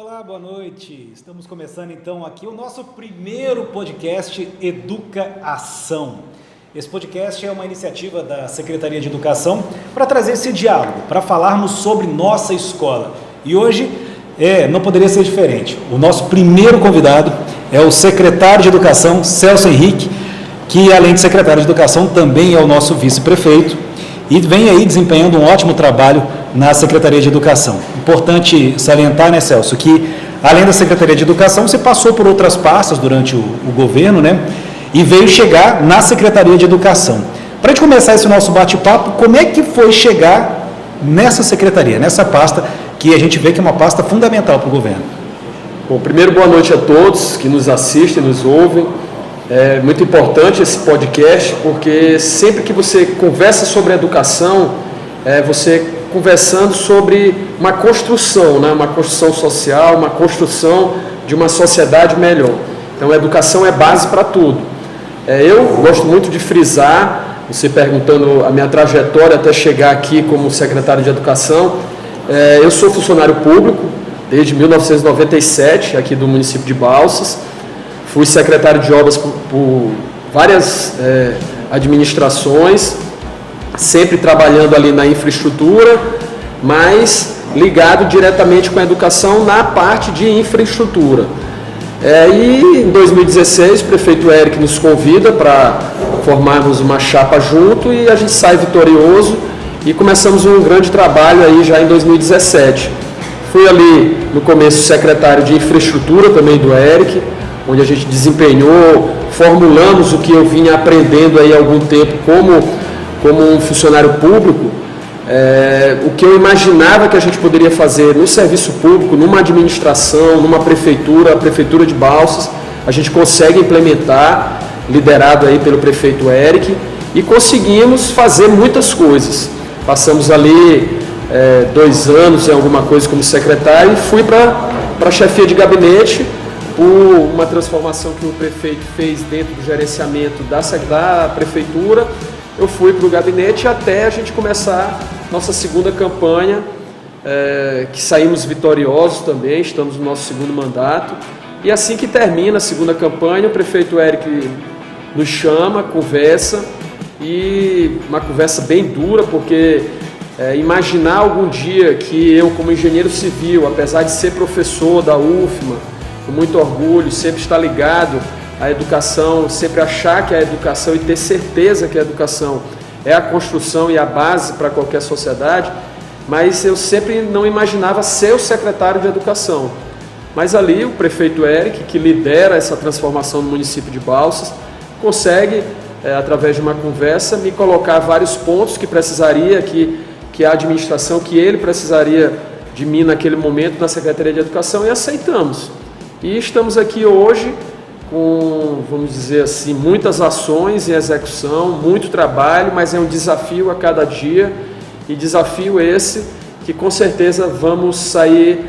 Olá, boa noite. Estamos começando então aqui o nosso primeiro podcast Educa Ação. Esse podcast é uma iniciativa da Secretaria de Educação para trazer esse diálogo, para falarmos sobre nossa escola. E hoje não poderia ser diferente. O nosso primeiro convidado é o secretário de Educação, Celso Henrique, que além de secretário de Educação também é o nosso vice-prefeito e vem aí desempenhando um ótimo trabalho na Secretaria de Educação. Importante salientar, né, Celso, que além da Secretaria de Educação, você passou por outras pastas durante o governo, né, e veio chegar na Secretaria de Educação. Para a gente começar esse nosso bate-papo, como é que foi chegar nessa secretaria, nessa pasta que a gente vê que é uma pasta fundamental para o governo? Bom, primeiro, boa noite a todos que nos assistem, nos ouvem. É muito importante esse podcast, porque sempre que você conversa sobre educação, você conversando sobre uma construção, né? Uma construção social, uma construção de uma sociedade melhor. Então, a educação é base para tudo. Eu gosto muito de frisar, você perguntando a minha trajetória até chegar aqui como secretário de Educação, eu sou funcionário público desde 1997, aqui do município de Balsas. Fui secretário de obras por várias administrações, sempre trabalhando ali na infraestrutura, mas ligado diretamente com a educação na parte de infraestrutura. E em 2016 o prefeito Eric nos convida para formarmos uma chapa junto e a gente sai vitorioso e começamos um grande trabalho aí já em 2017. Fui ali no começo secretário de infraestrutura também do Eric, onde a gente desempenhou, formulamos o que eu vinha aprendendo aí há algum tempo como um funcionário público, o que eu imaginava que a gente poderia fazer no serviço público, numa administração, numa prefeitura, a prefeitura de Balsas, a gente consegue implementar, liderado aí pelo prefeito Eric, e conseguimos fazer muitas coisas. Passamos ali 2 anos em alguma coisa como secretário e fui para a chefia de gabinete, por uma transformação que o prefeito fez dentro do gerenciamento da prefeitura. Eu fui para o gabinete até a gente começar nossa segunda campanha, que saímos vitoriosos também, estamos no nosso segundo mandato. E assim que termina a segunda campanha, o prefeito Eric nos chama, conversa, e uma conversa bem dura, porque imaginar algum dia que eu, como engenheiro civil, apesar de ser professor da UFMA, com muito orgulho, sempre estar ligado à educação, sempre achar que a educação e ter certeza que a educação é a construção e a base para qualquer sociedade, mas eu sempre não imaginava ser o secretário de Educação. Mas ali o prefeito Eric, que lidera essa transformação no município de Balsas, consegue, através de uma conversa, me colocar vários pontos que precisaria, que a administração, que ele precisaria de mim naquele momento na Secretaria de Educação, e aceitamos. E estamos aqui hoje com, vamos dizer assim, muitas ações em execução, muito trabalho, mas é um desafio a cada dia, e desafio esse que com certeza vamos sair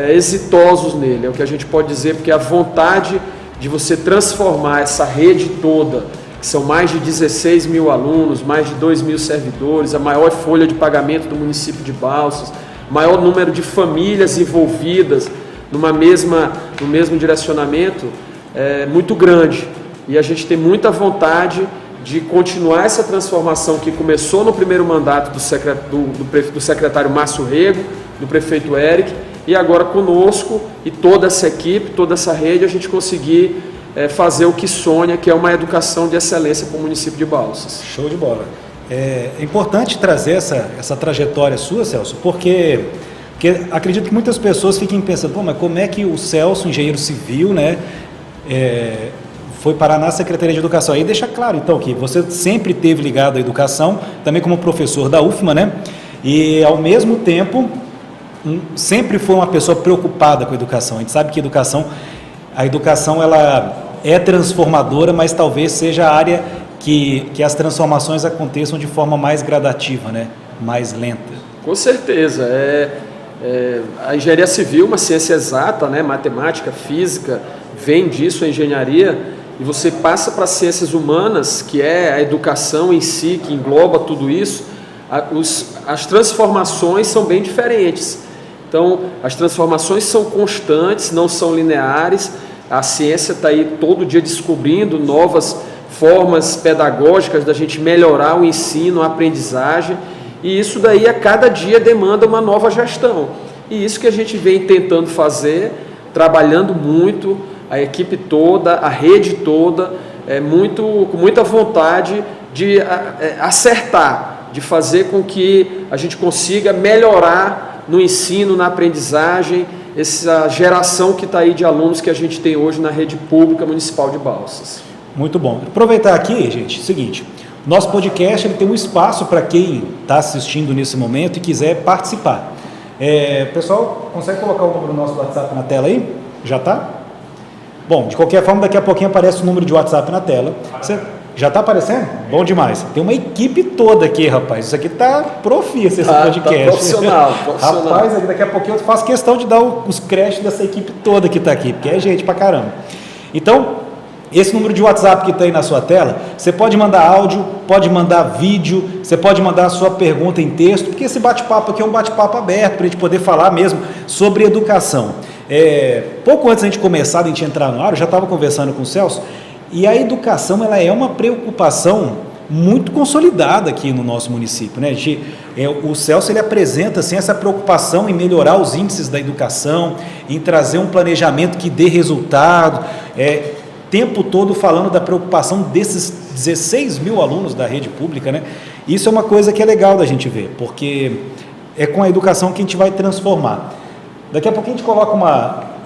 exitosos nele, é o que a gente pode dizer, porque a vontade de você transformar essa rede toda, que são mais de 16 mil alunos, mais de 2 mil servidores, a maior folha de pagamento do município de Balsas, maior número de famílias envolvidas no mesmo direcionamento, muito grande. E a gente tem muita vontade de continuar essa transformação que começou no primeiro mandato do secretário Márcio Rego, do prefeito Eric, e agora conosco e toda essa equipe, toda essa rede, a gente conseguir fazer o que sonha, que é uma educação de excelência para o município de Balsas. Show de bola. É importante trazer essa trajetória sua, Celso, porque acredito que muitas pessoas fiquem pensando, mas como é que o Celso, engenheiro civil, né, foi parar na Secretaria de Educação? Aí deixa claro, então, que você sempre esteve ligado à educação, também como professor da UFMA, né, e ao mesmo tempo sempre foi uma pessoa preocupada com a educação. A gente sabe que a educação ela é transformadora, mas talvez seja a área que as transformações aconteçam de forma mais gradativa, né, mais lenta. Com certeza. A engenharia civil, uma ciência exata, né? Matemática, física, vem disso a engenharia, e você passa para as ciências humanas, que é a educação em si, que engloba tudo isso, as transformações são bem diferentes. Então, as transformações são constantes, não são lineares. A ciência está aí todo dia descobrindo novas formas pedagógicas da gente melhorar o ensino, a aprendizagem, e isso daí a cada dia demanda uma nova gestão. E isso que a gente vem tentando fazer, trabalhando muito, a equipe toda, a rede toda, com muita vontade de acertar, de fazer com que a gente consiga melhorar no ensino, na aprendizagem, essa geração que está aí de alunos que a gente tem hoje na rede pública municipal de Balsas. Muito bom. Aproveitar aqui, gente, seguinte, nosso podcast ele tem um espaço para quem está assistindo nesse momento e quiser participar. Pessoal, consegue colocar o número do nosso WhatsApp na tela aí? Já está? Bom, de qualquer forma, daqui a pouquinho aparece o número de WhatsApp na tela. Já está aparecendo? Bom demais. Tem uma equipe toda aqui, rapaz. Isso aqui está profício, esse podcast. Tá profissional. Rapaz, daqui a pouquinho eu faço questão de dar os créditos dessa equipe toda que está aqui, porque é gente pra caramba. Então, esse número de WhatsApp que está aí na sua tela, você pode mandar áudio, pode mandar vídeo, você pode mandar a sua pergunta em texto, porque esse bate-papo aqui é um bate-papo aberto para a gente poder falar mesmo sobre educação. Pouco antes da gente começar, a gente entrar no ar, eu já estava conversando com o Celso, e a educação ela é uma preocupação muito consolidada aqui no nosso município, né? O Celso ele apresenta assim, essa preocupação em melhorar os índices da educação, em trazer um planejamento que dê resultado, tempo todo falando da preocupação desses 16 mil alunos da rede pública, né? Isso é uma coisa que é legal da gente ver, porque é com a educação que a gente vai transformar. Daqui a pouquinho a gente coloca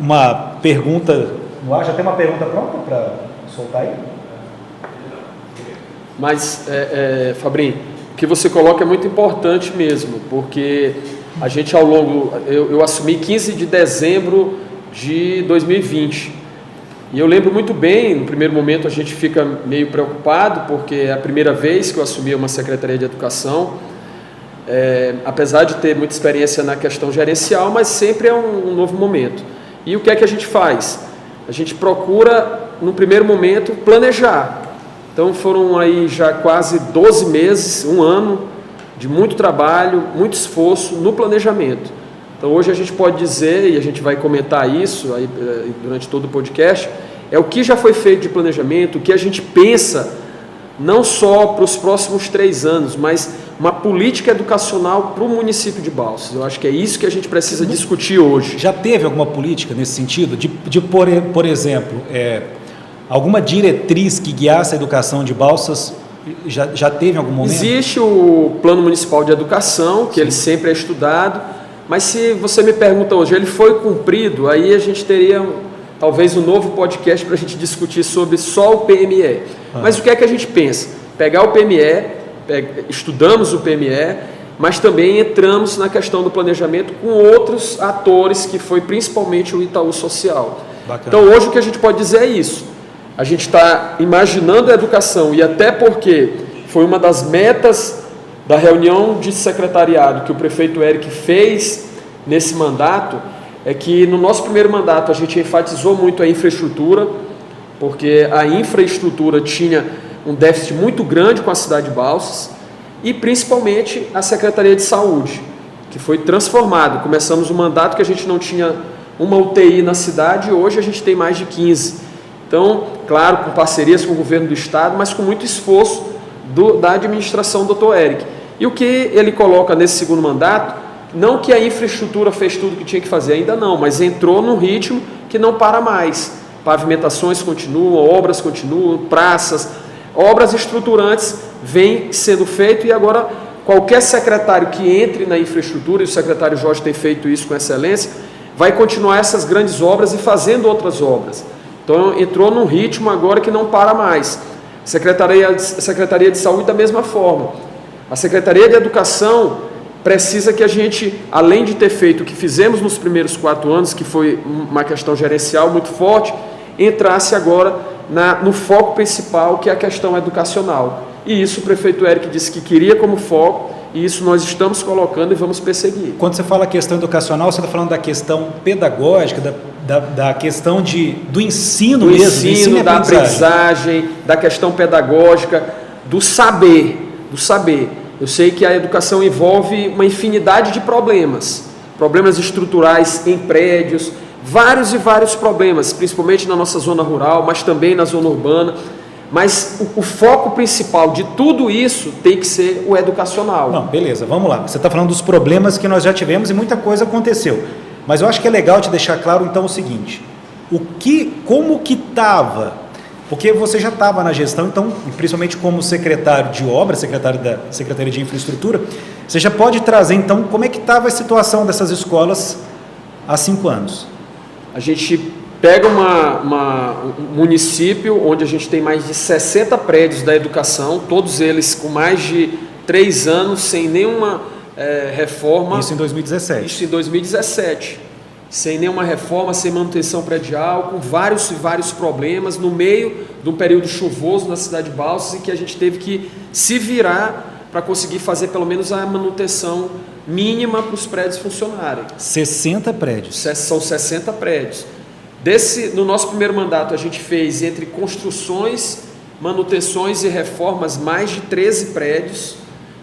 uma pergunta no ar. Já tem uma pergunta pronta para soltar aí? Mas, Fabrinho, o que você coloca é muito importante mesmo, porque a gente ao longo... Eu assumi 15 de dezembro de 2020. E eu lembro muito bem, no primeiro momento a gente fica meio preocupado, porque é a primeira vez que eu assumi uma Secretaria de Educação, apesar de ter muita experiência na questão gerencial, mas sempre é um novo momento. E o que é que a gente faz? A gente procura, no primeiro momento, planejar. Então foram aí já quase 12 meses, um ano, de muito trabalho, muito esforço no planejamento. Então hoje a gente pode dizer, e a gente vai comentar isso aí, durante todo o podcast, o que já foi feito de planejamento, o que a gente pensa, não só para os próximos 3 anos, mas uma política educacional para o município de Balsas. Eu acho que é isso que a gente precisa discutir hoje. Já teve alguma política nesse sentido? Por exemplo, alguma diretriz que guiasse a educação de Balsas? Já teve em algum momento? Existe o Plano Municipal de Educação, que ele sempre é estudado, mas se você me pergunta hoje, ele foi cumprido? Aí a gente teria talvez um novo podcast para a gente discutir sobre só o PME. Mas o que é que a gente pensa? Pegar o PME, estudamos o PME, mas também entramos na questão do planejamento com outros atores, que foi principalmente o Itaú Social. Bacana. Então hoje o que a gente pode dizer é isso. A gente está imaginando a educação, e até porque foi uma das metas da reunião de secretariado que o prefeito Eric fez nesse mandato, é que no nosso primeiro mandato a gente enfatizou muito a infraestrutura, porque a infraestrutura tinha um déficit muito grande com a cidade de Balsas, e principalmente a Secretaria de Saúde, que foi transformada. Começamos um mandato que a gente não tinha uma UTI na cidade, e hoje a gente tem mais de 15. Então, claro, com parcerias com o governo do estado, mas com muito esforço da administração do Dr. Eric. E o que ele coloca nesse segundo mandato, não que a infraestrutura fez tudo o que tinha que fazer, ainda não, mas entrou num ritmo que não para mais. Pavimentações continuam, obras continuam, praças, obras estruturantes vêm sendo feito, e agora qualquer secretário que entre na infraestrutura, e o secretário Jorge tem feito isso com excelência, vai continuar essas grandes obras e fazendo outras obras. Então entrou num ritmo agora que não para mais. Secretaria de Saúde da mesma forma. A Secretaria de Educação precisa que a gente, além de ter feito o que fizemos nos primeiros 4 anos, que foi uma questão gerencial muito forte, entrasse agora no foco principal, que é a questão educacional. E isso o prefeito Eric disse que queria como foco, e isso nós estamos colocando e vamos perseguir. Quando você fala questão educacional, você está falando da questão pedagógica, da questão do ensino mesmo? Do ensino, da aprendizagem, da questão pedagógica, do saber. Eu sei que a educação envolve uma infinidade de problemas, problemas estruturais em prédios, vários e vários problemas, principalmente na nossa zona rural, mas também na zona urbana. Mas o foco principal de tudo isso tem que ser o educacional. Não, beleza, vamos lá. Você está falando dos problemas que nós já tivemos e muita coisa aconteceu. Mas eu acho que é legal te deixar claro então o seguinte, como que estava, porque você já estava na gestão, então, principalmente como secretário de obras, secretário da Secretaria de Infraestrutura, você já pode trazer então como é que estava a situação dessas escolas há 5 anos. A gente pega um município onde a gente tem mais de 60 prédios da educação, todos eles com mais de 3 anos, sem nenhuma reforma. Isso em 2017. Isso em 2017. Sem nenhuma reforma, sem manutenção predial, com vários e vários problemas, no meio de um período chuvoso na cidade de Balsas, em que a gente teve que se virar para conseguir fazer pelo menos a manutenção mínima para os prédios funcionarem. 60 prédios. São 60 prédios. No nosso primeiro mandato, a gente fez entre construções, manutenções e reformas mais de 13 prédios,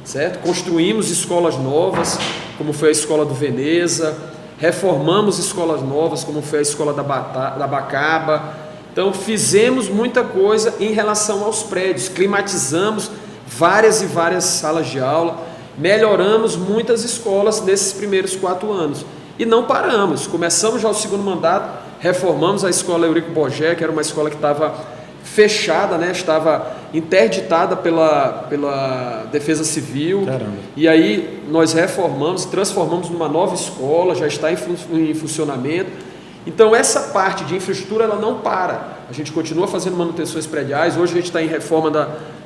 certo? Construímos escolas novas, como foi a Escola do Veneza, reformamos escolas novas, como foi a Escola da Bacaba. Então, fizemos muita coisa em relação aos prédios, climatizamos várias e várias salas de aula, melhoramos muitas escolas nesses primeiros 4 anos. E não paramos, começamos já o segundo mandato, reformamos a Escola Eurico Bogé, que era uma escola que estava fechada, né? Estava interditada pela Defesa Civil. Caramba. E aí nós reformamos, transformamos numa nova escola, já está em funcionamento. Então essa parte de infraestrutura ela não para, a gente continua fazendo manutenções prediais. Hoje a gente está em reforma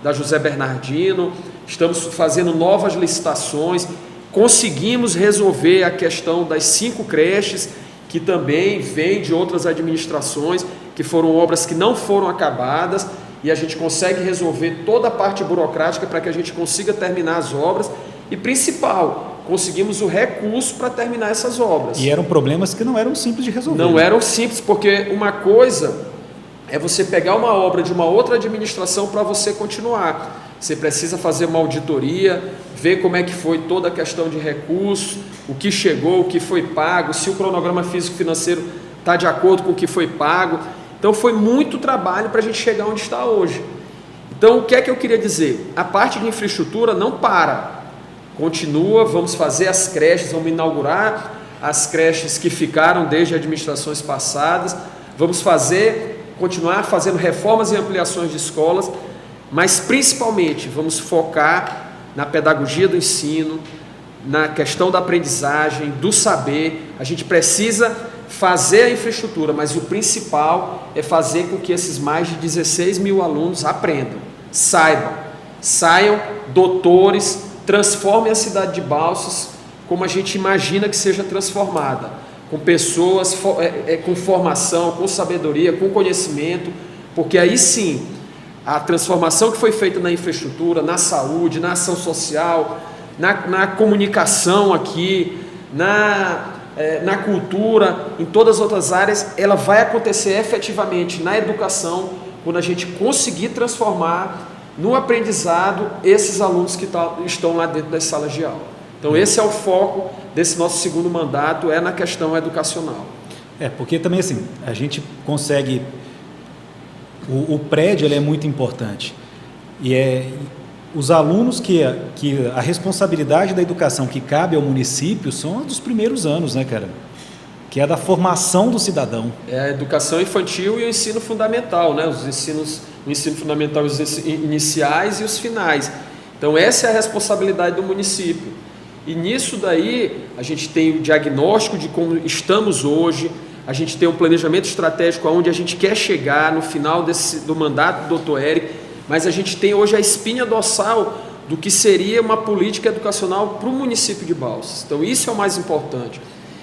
da José Bernardino, estamos fazendo novas licitações, conseguimos resolver a questão das 5 creches, que também vem de outras administrações, que foram obras que não foram acabadas, e a gente consegue resolver toda a parte burocrática para que a gente consiga terminar as obras, e principal, conseguimos o recurso para terminar essas obras. E eram problemas que não eram simples de resolver. Não eram simples, porque uma coisa é você pegar uma obra de uma outra administração para você continuar. Você precisa fazer uma auditoria, ver como é que foi toda a questão de recursos, o que chegou, o que foi pago, se o cronograma físico-financeiro está de acordo com o que foi pago. Então foi muito trabalho para a gente chegar onde está hoje. Então o que é que eu queria dizer? A parte de infraestrutura não para, continua, vamos fazer as creches, vamos inaugurar as creches que ficaram desde administrações passadas, vamos continuar fazendo reformas e ampliações de escolas, mas principalmente vamos focar na pedagogia do ensino, na questão da aprendizagem, do saber. A gente precisa fazer a infraestrutura, mas o principal é fazer com que esses mais de 16 mil alunos aprendam, saiam doutores, transformem a cidade de Balsas como a gente imagina que seja transformada, com pessoas com formação, com sabedoria, com conhecimento, porque aí sim, a transformação que foi feita na infraestrutura, na saúde, na ação social, na comunicação aqui, na cultura, em todas as outras áreas, ela vai acontecer efetivamente na educação, quando a gente conseguir transformar no aprendizado esses alunos que estão lá dentro das salas de aula. Então esse é o foco desse nosso segundo mandato, na questão educacional. Porque também assim, a gente consegue... O prédio ele é muito importante. E os alunos que a responsabilidade da educação que cabe ao município são dos primeiros anos, né, cara? Que é da formação do cidadão. É a educação infantil e o ensino fundamental, né? O ensino fundamental, os iniciais e os finais. Então essa é a responsabilidade do município. E nisso daí a gente tem o diagnóstico de como estamos hoje, a gente tem um planejamento estratégico aonde a gente quer chegar no final do mandato do Dr. Éric, mas a gente tem hoje a espinha dorsal do que seria uma política educacional para o município de Balsas. Então isso é o mais importante.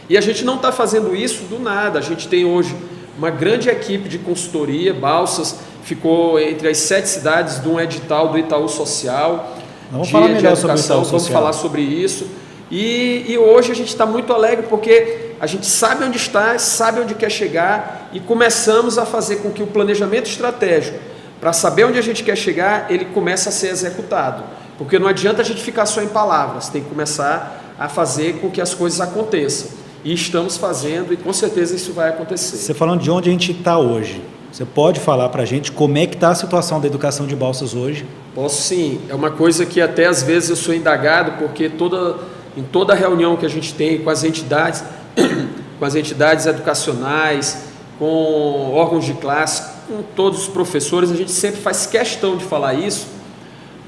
E a gente não está fazendo isso do nada, a gente tem hoje uma grande equipe de consultoria. Balsas ficou entre as 7 cidades de um edital do Itaú Social, vamos falar melhor sobre o Itaú Social. Vamos falar sobre isso. E hoje a gente está muito alegre porque a gente sabe onde está, sabe onde quer chegar e começamos a fazer com que o planejamento estratégico, para saber onde a gente quer chegar, ele comece a ser executado. Porque não adianta a gente ficar só em palavras, tem que começar a fazer com que as coisas aconteçam. E estamos fazendo e com certeza isso vai acontecer. Você falando de onde a gente está hoje, você pode falar para a gente como é que está a situação da educação de Balsas hoje? Posso sim, é uma coisa que até às vezes eu sou indagado, porque em toda reunião que a gente tem com as entidades, com as entidades educacionais, com órgãos de classe, com todos os professores, a gente sempre faz questão de falar isso,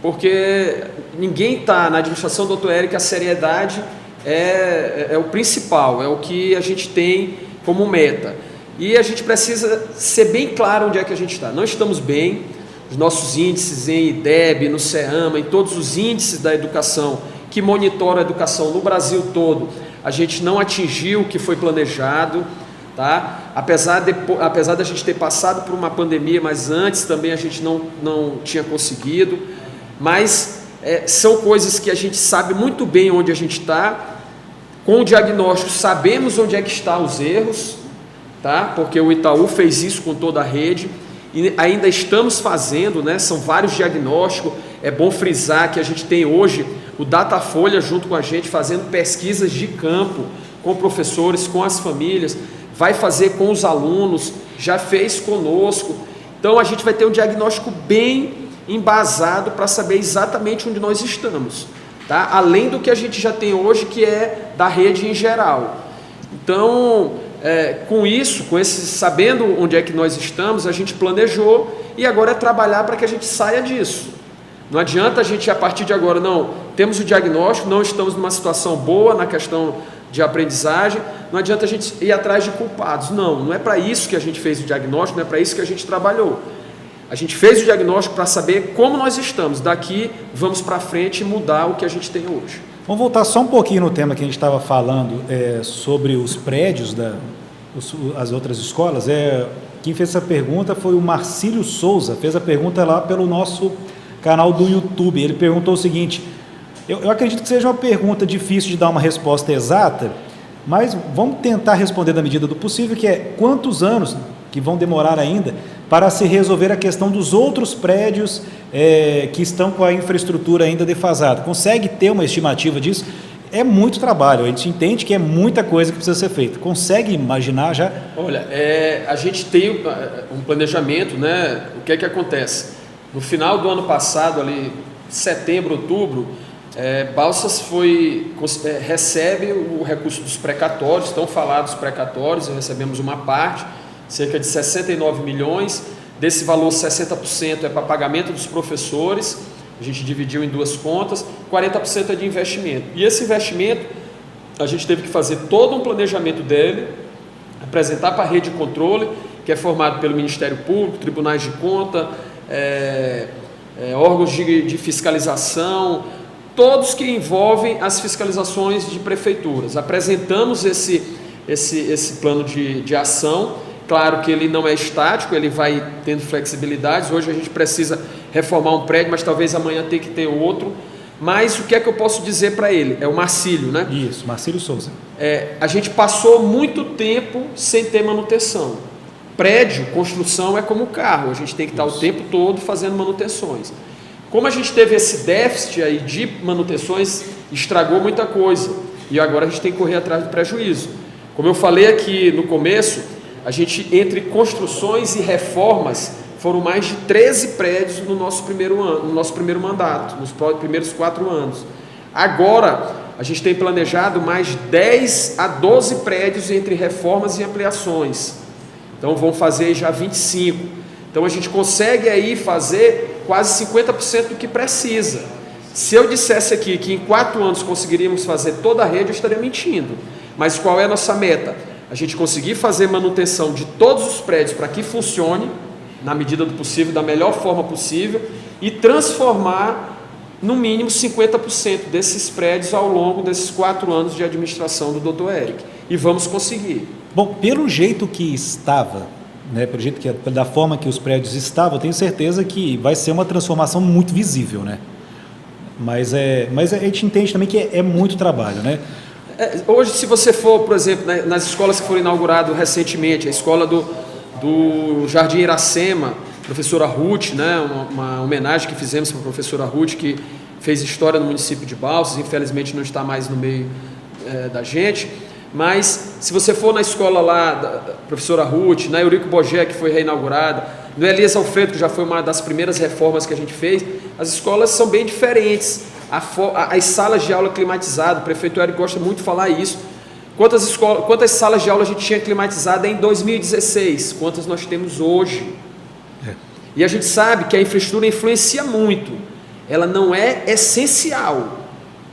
porque ninguém está na administração do Dr. Eric, a seriedade é o principal, é o que a gente tem como meta. E a gente precisa ser bem claro onde é que a gente está. Não estamos bem, os nossos índices em IDEB, no CEAMA, em todos os índices da educação que monitoram a educação no Brasil todo, a gente não atingiu o que foi planejado, tá? Apesar da gente ter passado por uma pandemia, mas antes também a gente não tinha conseguido, mas são coisas que a gente sabe muito bem onde a gente está. Com o diagnóstico sabemos onde é que estão os erros, tá? Porque o Itaú fez isso com toda a rede e ainda estamos fazendo, né? São vários diagnósticos. É bom frisar que a gente tem hoje o Datafolha junto com a gente fazendo pesquisas de campo com professores, com as famílias, vai fazer com os alunos, já fez conosco. Então a gente vai ter um diagnóstico bem embasado para saber exatamente onde nós estamos, tá? Além do que a gente já tem hoje, que é da rede em geral. Então, sabendo onde é que nós estamos, a gente planejou e agora é trabalhar para que a gente saia disso. Não adianta a gente, a partir de agora, não, temos o diagnóstico, não estamos numa situação boa na questão de aprendizagem, não adianta a gente ir atrás de culpados. Não é para isso que a gente fez o diagnóstico, não é para isso que a gente trabalhou. A gente fez o diagnóstico para saber como nós estamos. Daqui, vamos para frente e mudar o que a gente tem hoje. Vamos voltar só um pouquinho no tema que a gente estava falando sobre os prédios as outras escolas. Quem fez essa pergunta foi o Marcílio Souza, fez a pergunta lá pelo nosso canal do YouTube. Ele perguntou o seguinte, eu acredito que seja uma pergunta difícil de dar uma resposta exata, mas vamos tentar responder da medida do possível, que é quantos anos que vão demorar ainda para se resolver a questão dos outros prédios que estão com a infraestrutura ainda defasada. Consegue ter uma estimativa disso? É muito trabalho, a gente entende que é muita coisa que precisa ser feita. Consegue imaginar já? Olha, a gente tem um planejamento, né? O que é que acontece? No final do ano passado, ali, setembro, outubro, Balsas recebe o recurso dos precatórios, estão falados os precatórios, recebemos uma parte, cerca de 69 milhões, desse valor 60% é para pagamento dos professores, a gente dividiu em duas contas, 40% é de investimento. E esse investimento, a gente teve que fazer todo um planejamento dele, apresentar para a rede de controle, que é formado pelo Ministério Público, tribunais de conta, órgãos de fiscalização, todos que envolvem as fiscalizações de prefeituras. Apresentamos esse plano de ação. Claro que ele não é estático, ele vai tendo flexibilidades. Hoje a gente precisa reformar um prédio, mas talvez amanhã tenha que ter outro. Mas o que é que eu posso dizer para ele? É o Marcílio, né? Isso, Marcílio Souza. A gente passou muito tempo sem ter manutenção. Prédio, construção é como carro, a gente tem que estar o tempo todo fazendo manutenções. Como a gente teve esse déficit aí de manutenções, estragou muita coisa. E agora a gente tem que correr atrás do prejuízo. Como eu falei aqui no começo, a gente, entre construções e reformas, foram mais de 13 prédios no nosso primeiro ano, no nosso primeiro mandato, nos primeiros 4 anos. Agora, a gente tem planejado mais 10 a 12 prédios entre reformas e ampliações. Então, vão fazer já 25. Então, a gente consegue aí fazer quase 50% do que precisa. Se eu dissesse aqui que em 4 anos conseguiríamos fazer toda a rede, eu estaria mentindo. Mas qual é a nossa meta? A gente conseguir fazer manutenção de todos os prédios para que funcione, na medida do possível, da melhor forma possível, e transformar, no mínimo, 50% desses prédios ao longo desses 4 anos de administração do Dr. Eric. E vamos conseguir. Bom, pelo jeito que estava, né, da forma que os prédios estavam, eu tenho certeza que vai ser uma transformação muito visível, né? Mas a gente entende também que é muito trabalho, né? Hoje, se você for, por exemplo, nas escolas que foram inauguradas recentemente, a escola do Jardim Iracema, professora Ruth, né, uma homenagem que fizemos para a professora Ruth, que fez história no município de Balsas, infelizmente não está mais no meio da gente, mas se você for na escola lá da professora Ruth, na Eurico Bogé, que foi reinaugurada, no Elias Alfredo, que já foi uma das primeiras reformas que a gente fez, as escolas são bem diferentes, as salas de aula climatizadas, o prefeito Eric gosta muito de falar isso. Quantas salas de aula a gente tinha climatizada em 2016, quantas nós temos hoje? E a gente sabe que a infraestrutura influencia muito, ela não é essencial,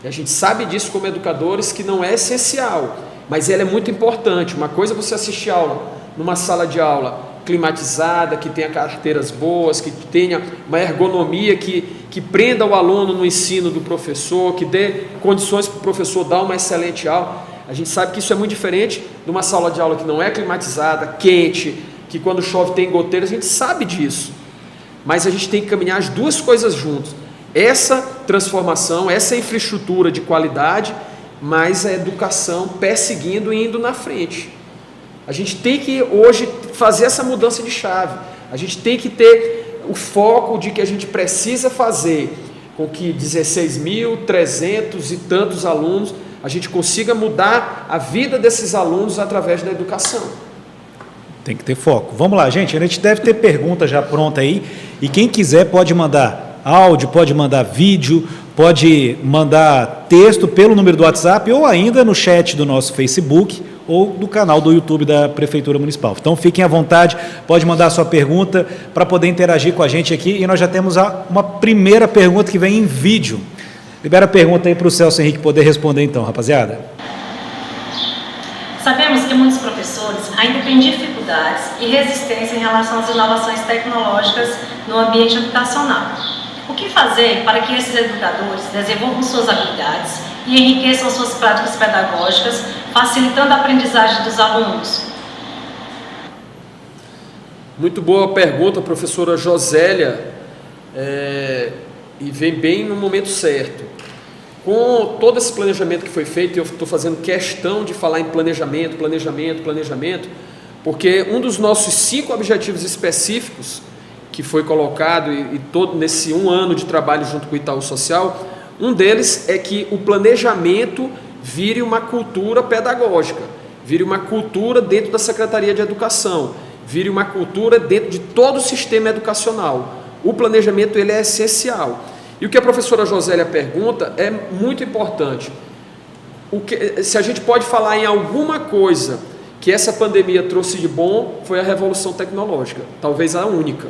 a gente sabe disso como educadores, que não é essencial, mas ela é muito importante. Uma coisa é você assistir aula numa sala de aula climatizada, que tenha carteiras boas, que tenha uma ergonomia que prenda o aluno no ensino do professor, que dê condições para o professor dar uma excelente aula. A gente sabe que isso é muito diferente de uma sala de aula que não é climatizada, quente, que quando chove tem goteira, a gente sabe disso. Mas a gente tem que caminhar as duas coisas juntos. Essa transformação, essa infraestrutura de qualidade, mas a educação perseguindo e indo na frente. A gente tem que hoje fazer essa mudança de chave. A gente tem que ter o foco de que a gente precisa fazer com que 16.300 e tantos alunos, a gente consiga mudar a vida desses alunos através da educação. Tem que ter foco. Vamos lá, gente. A gente deve ter pergunta já pronta aí. E quem quiser pode mandar áudio, pode mandar vídeo, pode mandar texto pelo número do WhatsApp ou ainda no chat do nosso Facebook ou do canal do YouTube da Prefeitura Municipal. Então fiquem à vontade, pode mandar a sua pergunta para poder interagir com a gente aqui. E nós já temos uma primeira pergunta que vem em vídeo. Libera a pergunta aí para o Celso Henrique poder responder então, rapaziada. Sabemos que muitos professores ainda têm dificuldades e resistência em relação às inovações tecnológicas no ambiente educacional. O que fazer para que esses educadores desenvolvam suas habilidades e enriqueçam suas práticas pedagógicas, facilitando a aprendizagem dos alunos? Muito boa pergunta, professora Josélia, e vem bem no momento certo. Com todo esse planejamento que foi feito, eu estou fazendo questão de falar em planejamento, porque um dos nossos 5 objetivos específicos que foi colocado e todo nesse 1 ano de trabalho junto com o Itaú Social, um deles é que o planejamento vire uma cultura pedagógica, vire uma cultura dentro da Secretaria de Educação, vire uma cultura dentro de todo o sistema educacional. O planejamento ele é essencial. E o que a professora Josélia pergunta é muito importante. Se a gente pode falar em alguma coisa que essa pandemia trouxe de bom, foi a revolução tecnológica, talvez a única.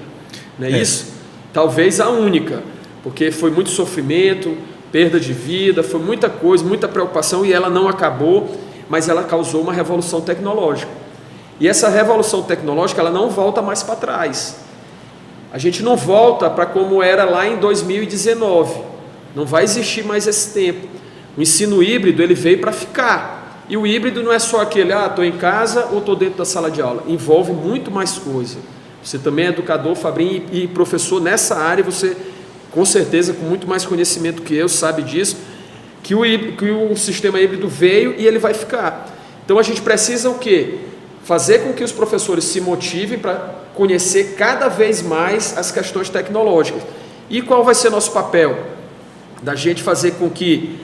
Não é isso? Talvez a única, porque foi muito sofrimento, perda de vida, foi muita coisa, muita preocupação, e ela não acabou, mas ela causou uma revolução tecnológica. E essa revolução tecnológica, ela não volta mais para trás. A gente não volta para como era lá em 2019, não vai existir mais esse tempo. O ensino híbrido, ele veio para ficar, e o híbrido não é só aquele, estou em casa ou estou dentro da sala de aula, envolve muito mais coisa. Você também é educador, Fabrinho, e professor nessa área, você, com certeza, com muito mais conhecimento que eu, sabe disso, que o sistema híbrido veio e ele vai ficar. Então, a gente precisa o quê? Fazer com que os professores se motivem para conhecer cada vez mais as questões tecnológicas. E qual vai ser nosso papel? Da gente fazer com que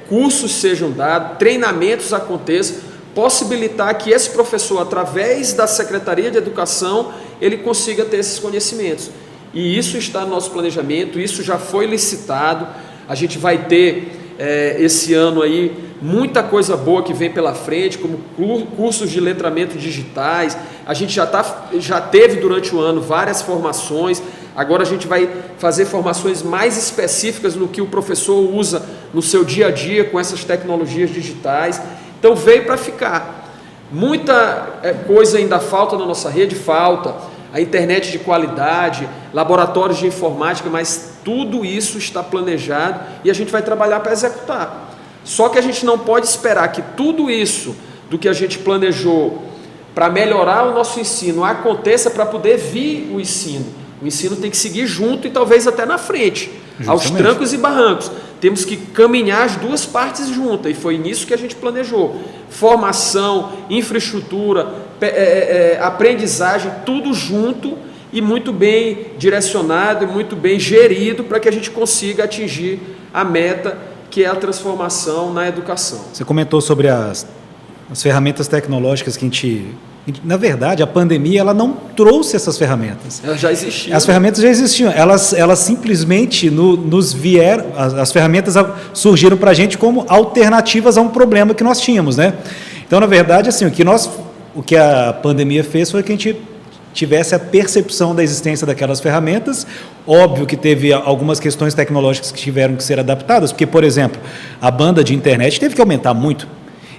cursos sejam dados, treinamentos aconteçam, possibilitar que esse professor, através da Secretaria de Educação, ele consiga ter esses conhecimentos. E isso está no nosso planejamento, isso já foi licitado, a gente vai ter esse ano aí muita coisa boa que vem pela frente, como cursos de letramento digitais. A gente já teve durante o ano várias formações, agora a gente vai fazer formações mais específicas no que o professor usa no seu dia a dia com essas tecnologias digitais. Então veio para ficar. Muita coisa ainda falta na nossa rede, falta a internet de qualidade, laboratórios de informática, mas tudo isso está planejado e a gente vai trabalhar para executar. Só que a gente não pode esperar que tudo isso do que a gente planejou para melhorar o nosso ensino aconteça para poder vir o ensino. O ensino tem que seguir junto e talvez até na frente, justamente, aos trancos e barrancos. Temos que caminhar as duas partes juntas, e foi nisso que a gente planejou. Formação, infraestrutura, aprendizagem, tudo junto, e muito bem direcionado e muito bem gerido para que a gente consiga atingir a meta, que é a transformação na educação. Você comentou sobre as ferramentas tecnológicas que na verdade, a pandemia ela não trouxe essas ferramentas. Elas já existiam. As ferramentas já existiam. Elas simplesmente nos vieram. As ferramentas surgiram para a gente como alternativas a um problema que nós tínhamos, né? Então, na verdade, assim, o que a pandemia fez foi que a gente tivesse a percepção da existência daquelas ferramentas. Óbvio que teve algumas questões tecnológicas que tiveram que ser adaptadas, porque, por exemplo, a banda de internet teve que aumentar muito.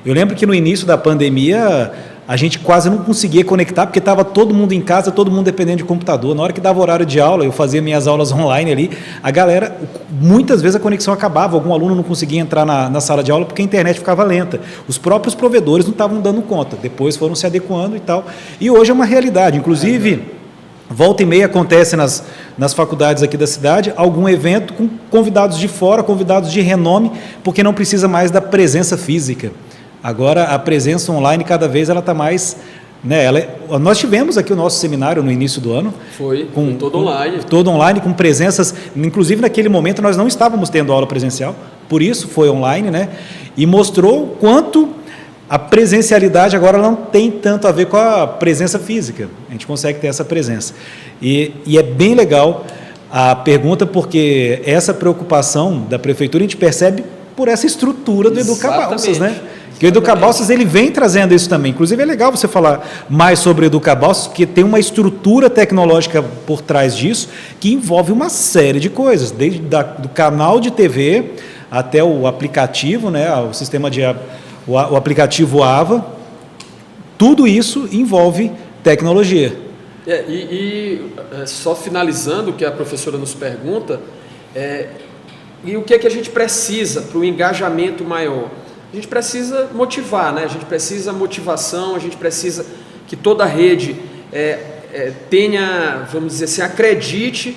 Eu lembro que no início da pandemia a gente quase não conseguia conectar, porque estava todo mundo em casa, todo mundo dependendo de computador. Na hora que dava horário de aula, eu fazia minhas aulas online ali, a galera, muitas vezes a conexão acabava, algum aluno não conseguia entrar na sala de aula porque a internet ficava lenta. Os próprios provedores não estavam dando conta, depois foram se adequando e tal. E hoje é uma realidade, inclusive, volta e meia acontece nas faculdades aqui da cidade, algum evento com convidados de fora, convidados de renome, porque não precisa mais da presença física. Agora, a presença online, cada vez ela está mais... Né, nós tivemos aqui o nosso seminário no início do ano. Foi todo online. Todo online, com presenças... Inclusive, naquele momento, nós não estávamos tendo aula presencial, por isso foi online, né? E mostrou o quanto a presencialidade agora não tem tanto a ver com a presença física. A gente consegue ter essa presença. E é bem legal a pergunta, porque essa preocupação da prefeitura a gente percebe por essa estrutura do Educabalsas, né? Que o Educabalsas ele vem trazendo isso também. Inclusive é legal você falar mais sobre o Educabalsas, porque tem uma estrutura tecnológica por trás disso que envolve uma série de coisas, desde do canal de TV até o aplicativo, né, o sistema o aplicativo AVA. Tudo isso envolve tecnologia. Só finalizando o que a professora nos pergunta, e o que é que a gente precisa para o engajamento maior? A gente precisa motivar, né? A gente precisa motivação, a gente precisa que toda a rede tenha, vamos dizer assim, acredite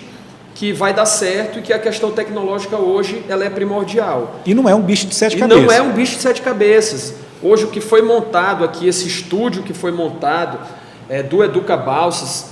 que vai dar certo e que a questão tecnológica hoje ela é primordial. E não é um bicho de sete cabeças. Não é um bicho de sete cabeças. Hoje o que foi montado aqui, esse estúdio que foi montado do Educabalsas,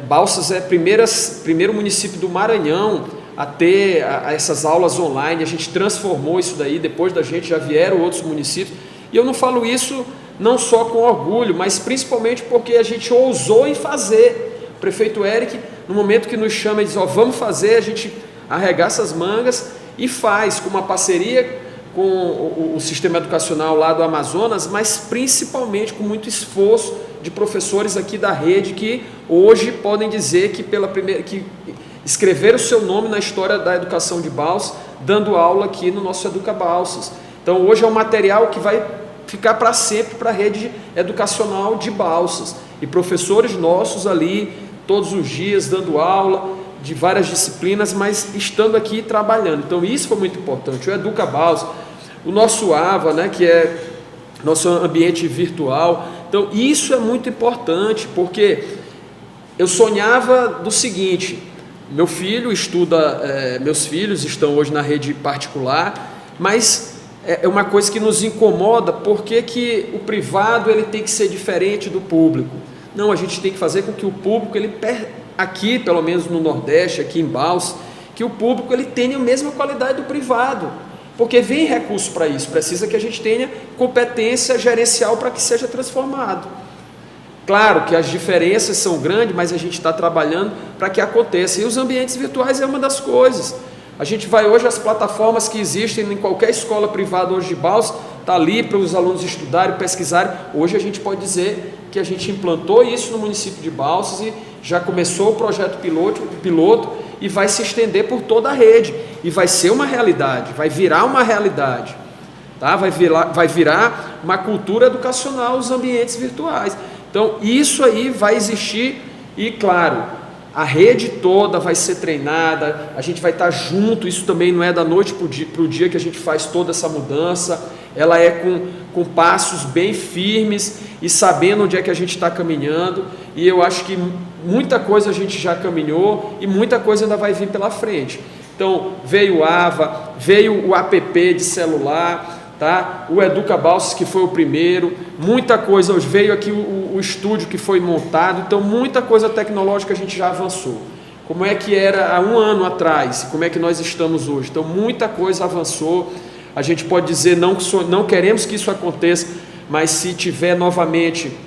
Balsas é primeiro município do Maranhão a ter essas aulas online. A gente transformou isso daí, depois da gente já vieram outros municípios, e eu não falo isso não só com orgulho, mas principalmente porque a gente ousou em fazer. O prefeito Eric, no momento que nos chama e diz, vamos fazer, a gente arregaça as mangas e faz, com uma parceria com o sistema educacional lá do Amazonas, mas principalmente com muito esforço de professores aqui da rede, que hoje podem dizer que que escrever o seu nome na história da educação de Balsas, dando aula aqui no nosso Educabalsas. Então hoje é um material que vai ficar para sempre para a rede educacional de Balsas, e professores nossos ali todos os dias dando aula de várias disciplinas, mas estando aqui trabalhando. Então isso foi muito importante. O Educabalsas, o nosso AVA, né, que é nosso ambiente virtual. Então isso é muito importante, porque eu sonhava do seguinte: meu filho estuda, meus filhos estão hoje na rede particular, mas é uma coisa que nos incomoda, porque que o privado ele tem que ser diferente do público. Não, a gente tem que fazer com que o público, aqui pelo menos no Nordeste, aqui em Balsas, que o público ele tenha a mesma qualidade do privado, porque vem recurso para isso, precisa que a gente tenha competência gerencial para que seja transformado. Claro que as diferenças são grandes, mas a gente está trabalhando para que aconteça. E os ambientes virtuais é uma das coisas. A gente vai hoje, as plataformas que existem em qualquer escola privada hoje de Balsas, está ali para os alunos estudarem, pesquisarem. Hoje a gente pode dizer que a gente implantou isso no município de Balsas e já começou o projeto piloto e vai se estender por toda a rede. E vai ser uma realidade, vai virar uma realidade. Tá? Vai virar uma cultura educacional os ambientes virtuais. Então, isso aí vai existir e, claro, a rede toda vai ser treinada, a gente vai estar junto. Isso também não é da noite para o dia que a gente faz toda essa mudança, ela é com passos bem firmes e sabendo onde é que a gente está caminhando, e eu acho que muita coisa a gente já caminhou e muita coisa ainda vai vir pela frente. Então, veio o AVA, veio o app de celular, tá? O Educa Balsas, que foi o primeiro, muita coisa, hoje veio aqui o estúdio que foi montado, então muita coisa tecnológica a gente já avançou. Como é que era há um ano atrás, como é que nós estamos hoje? Então muita coisa avançou, a gente pode dizer, não queremos que isso aconteça, mas se tiver novamente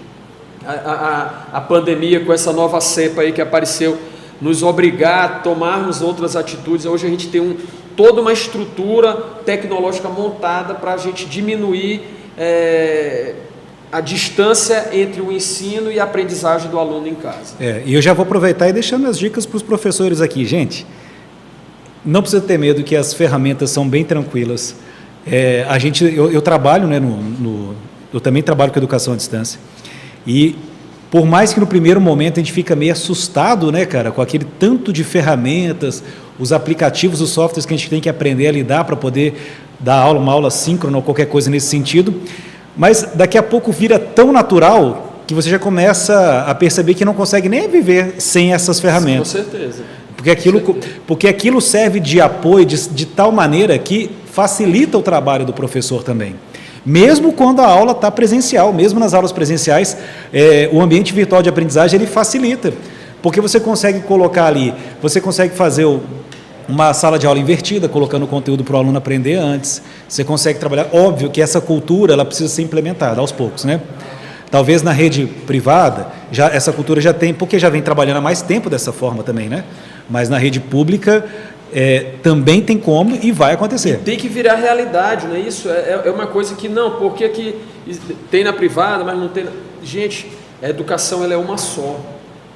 a pandemia com essa nova cepa aí que apareceu, nos obrigar a tomarmos outras atitudes, hoje a gente tem toda uma estrutura tecnológica montada para a gente diminuir a distância entre o ensino e a aprendizagem do aluno em casa. E eu já vou aproveitar e deixando as dicas para os professores aqui. Gente, não precisa ter medo que as ferramentas são bem tranquilas. Eu trabalho, né, eu também trabalho com educação à distância, e por mais que no primeiro momento a gente fica meio assustado, né, cara, com aquele tanto de ferramentas, os aplicativos, os softwares que a gente tem que aprender a lidar para poder dar aula, uma aula síncrona ou qualquer coisa nesse sentido, mas daqui a pouco vira tão natural que você já começa a perceber que não consegue nem viver sem essas ferramentas. Com certeza. Porque aquilo serve de apoio de tal maneira que facilita o trabalho do professor também. Mesmo quando a aula está presencial, mesmo nas aulas presenciais, o ambiente virtual de aprendizagem ele facilita, porque você consegue colocar ali, você consegue fazer uma sala de aula invertida, colocando o conteúdo para o aluno aprender antes, você consegue trabalhar, óbvio que essa cultura ela precisa ser implementada aos poucos, né? Talvez na rede privada, essa cultura já tem, porque já vem trabalhando há mais tempo dessa forma também, né? Mas na rede pública também tem como e vai acontecer. E tem que virar realidade, não é isso? É uma coisa que não, porque que tem na privada, mas não tem... Gente, a educação ela é uma só.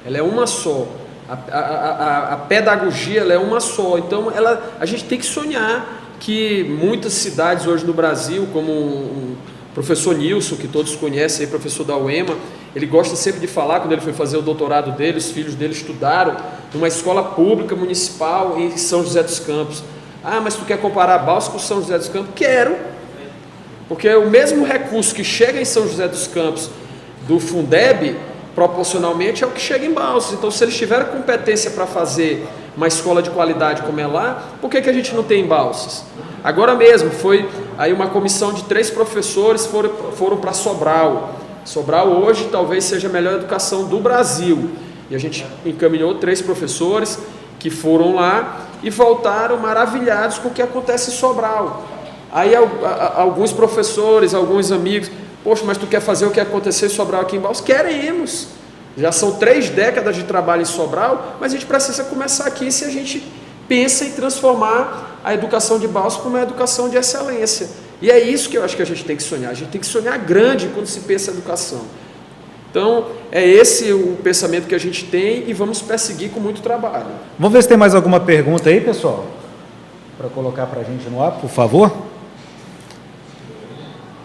Ela é uma só. A pedagogia ela é uma só. Então a gente tem que sonhar que muitas cidades hoje no Brasil, como o professor Nilson, que todos conhecem, professor da UEMA, ele gosta sempre de falar, quando ele foi fazer o doutorado dele, os filhos dele estudaram numa escola pública municipal em São José dos Campos. Ah, mas tu quer comparar Balsas com São José dos Campos? Quero, porque o mesmo recurso que chega em São José dos Campos do Fundeb, proporcionalmente é o que chega em Balsas. Então, se eles tiveram competência para fazer uma escola de qualidade como é lá, por que a gente não tem em Balsas? Agora mesmo, foi aí uma comissão de 3 professores foram para Sobral. Sobral hoje talvez seja a melhor educação do Brasil. E a gente encaminhou 3 professores que foram lá e voltaram maravilhados com o que acontece em Sobral. Aí alguns professores, alguns amigos, poxa, mas tu quer fazer o que aconteceu em Sobral aqui em Balsas? Queremos. Já são 3 décadas de trabalho em Sobral, mas a gente precisa começar aqui se a gente pensa em transformar a educação de Balsas para uma educação de excelência. E é isso que eu acho que a gente tem que sonhar. A gente tem que sonhar grande quando se pensa em educação. Então, é esse o pensamento que a gente tem e vamos perseguir com muito trabalho. Vamos ver se tem mais alguma pergunta aí, pessoal? Para colocar para a gente no ar, por favor.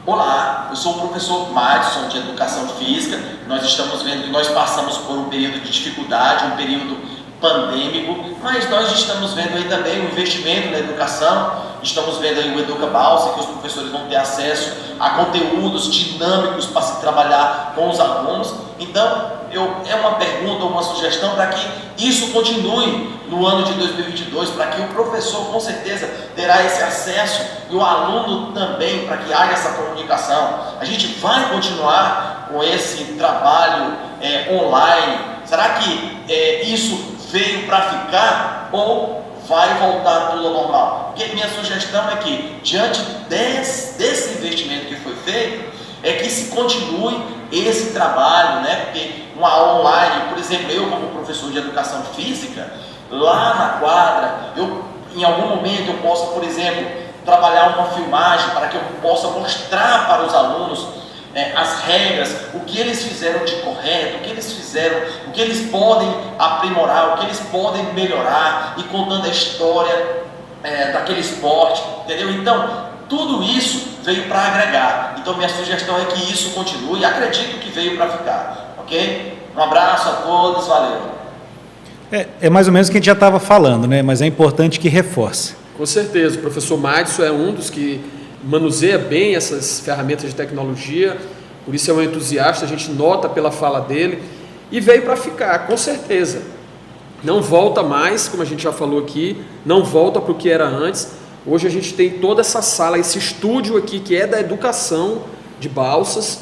Olá, eu sou o professor Madison de Educação Física. Nós estamos vendo que nós passamos por um período de dificuldade, um período pandêmico, mas nós estamos vendo aí também o investimento na educação, estamos vendo aí o Educa Balsas, que os professores vão ter acesso a conteúdos dinâmicos para se trabalhar com os alunos. Então, é uma pergunta, uma sugestão para que isso continue no ano de 2022, para que o professor com certeza terá esse acesso e o aluno também, para que haja essa comunicação. A gente vai continuar com esse trabalho online. Será que isso veio para ficar ou vai voltar tudo ao normal? Porque minha sugestão é que, diante desse investimento que foi feito, é que se continue esse trabalho, né? Porque uma aula online, por exemplo, eu como professor de educação física, lá na quadra, em algum momento eu possa, por exemplo, trabalhar uma filmagem para que eu possa mostrar para os alunos as regras, o que eles fizeram de correto, o que eles fizeram, o que eles podem aprimorar, o que eles podem melhorar, e contando a história daquele esporte, entendeu? Então, tudo isso veio para agregar. Então, minha sugestão é que isso continue, acredito que veio para ficar, ok? Um abraço a todos, valeu! É mais ou menos o que a gente já estava falando, né? Mas é importante que reforce. Com certeza, o professor Madison é um dos que manuseia bem essas ferramentas de tecnologia, por isso é um entusiasta, a gente nota pela fala dele, e veio para ficar, com certeza. Não volta mais, como a gente já falou aqui, não volta para o que era antes, Hoje a gente tem toda essa sala, esse estúdio aqui que é da educação de Balsas,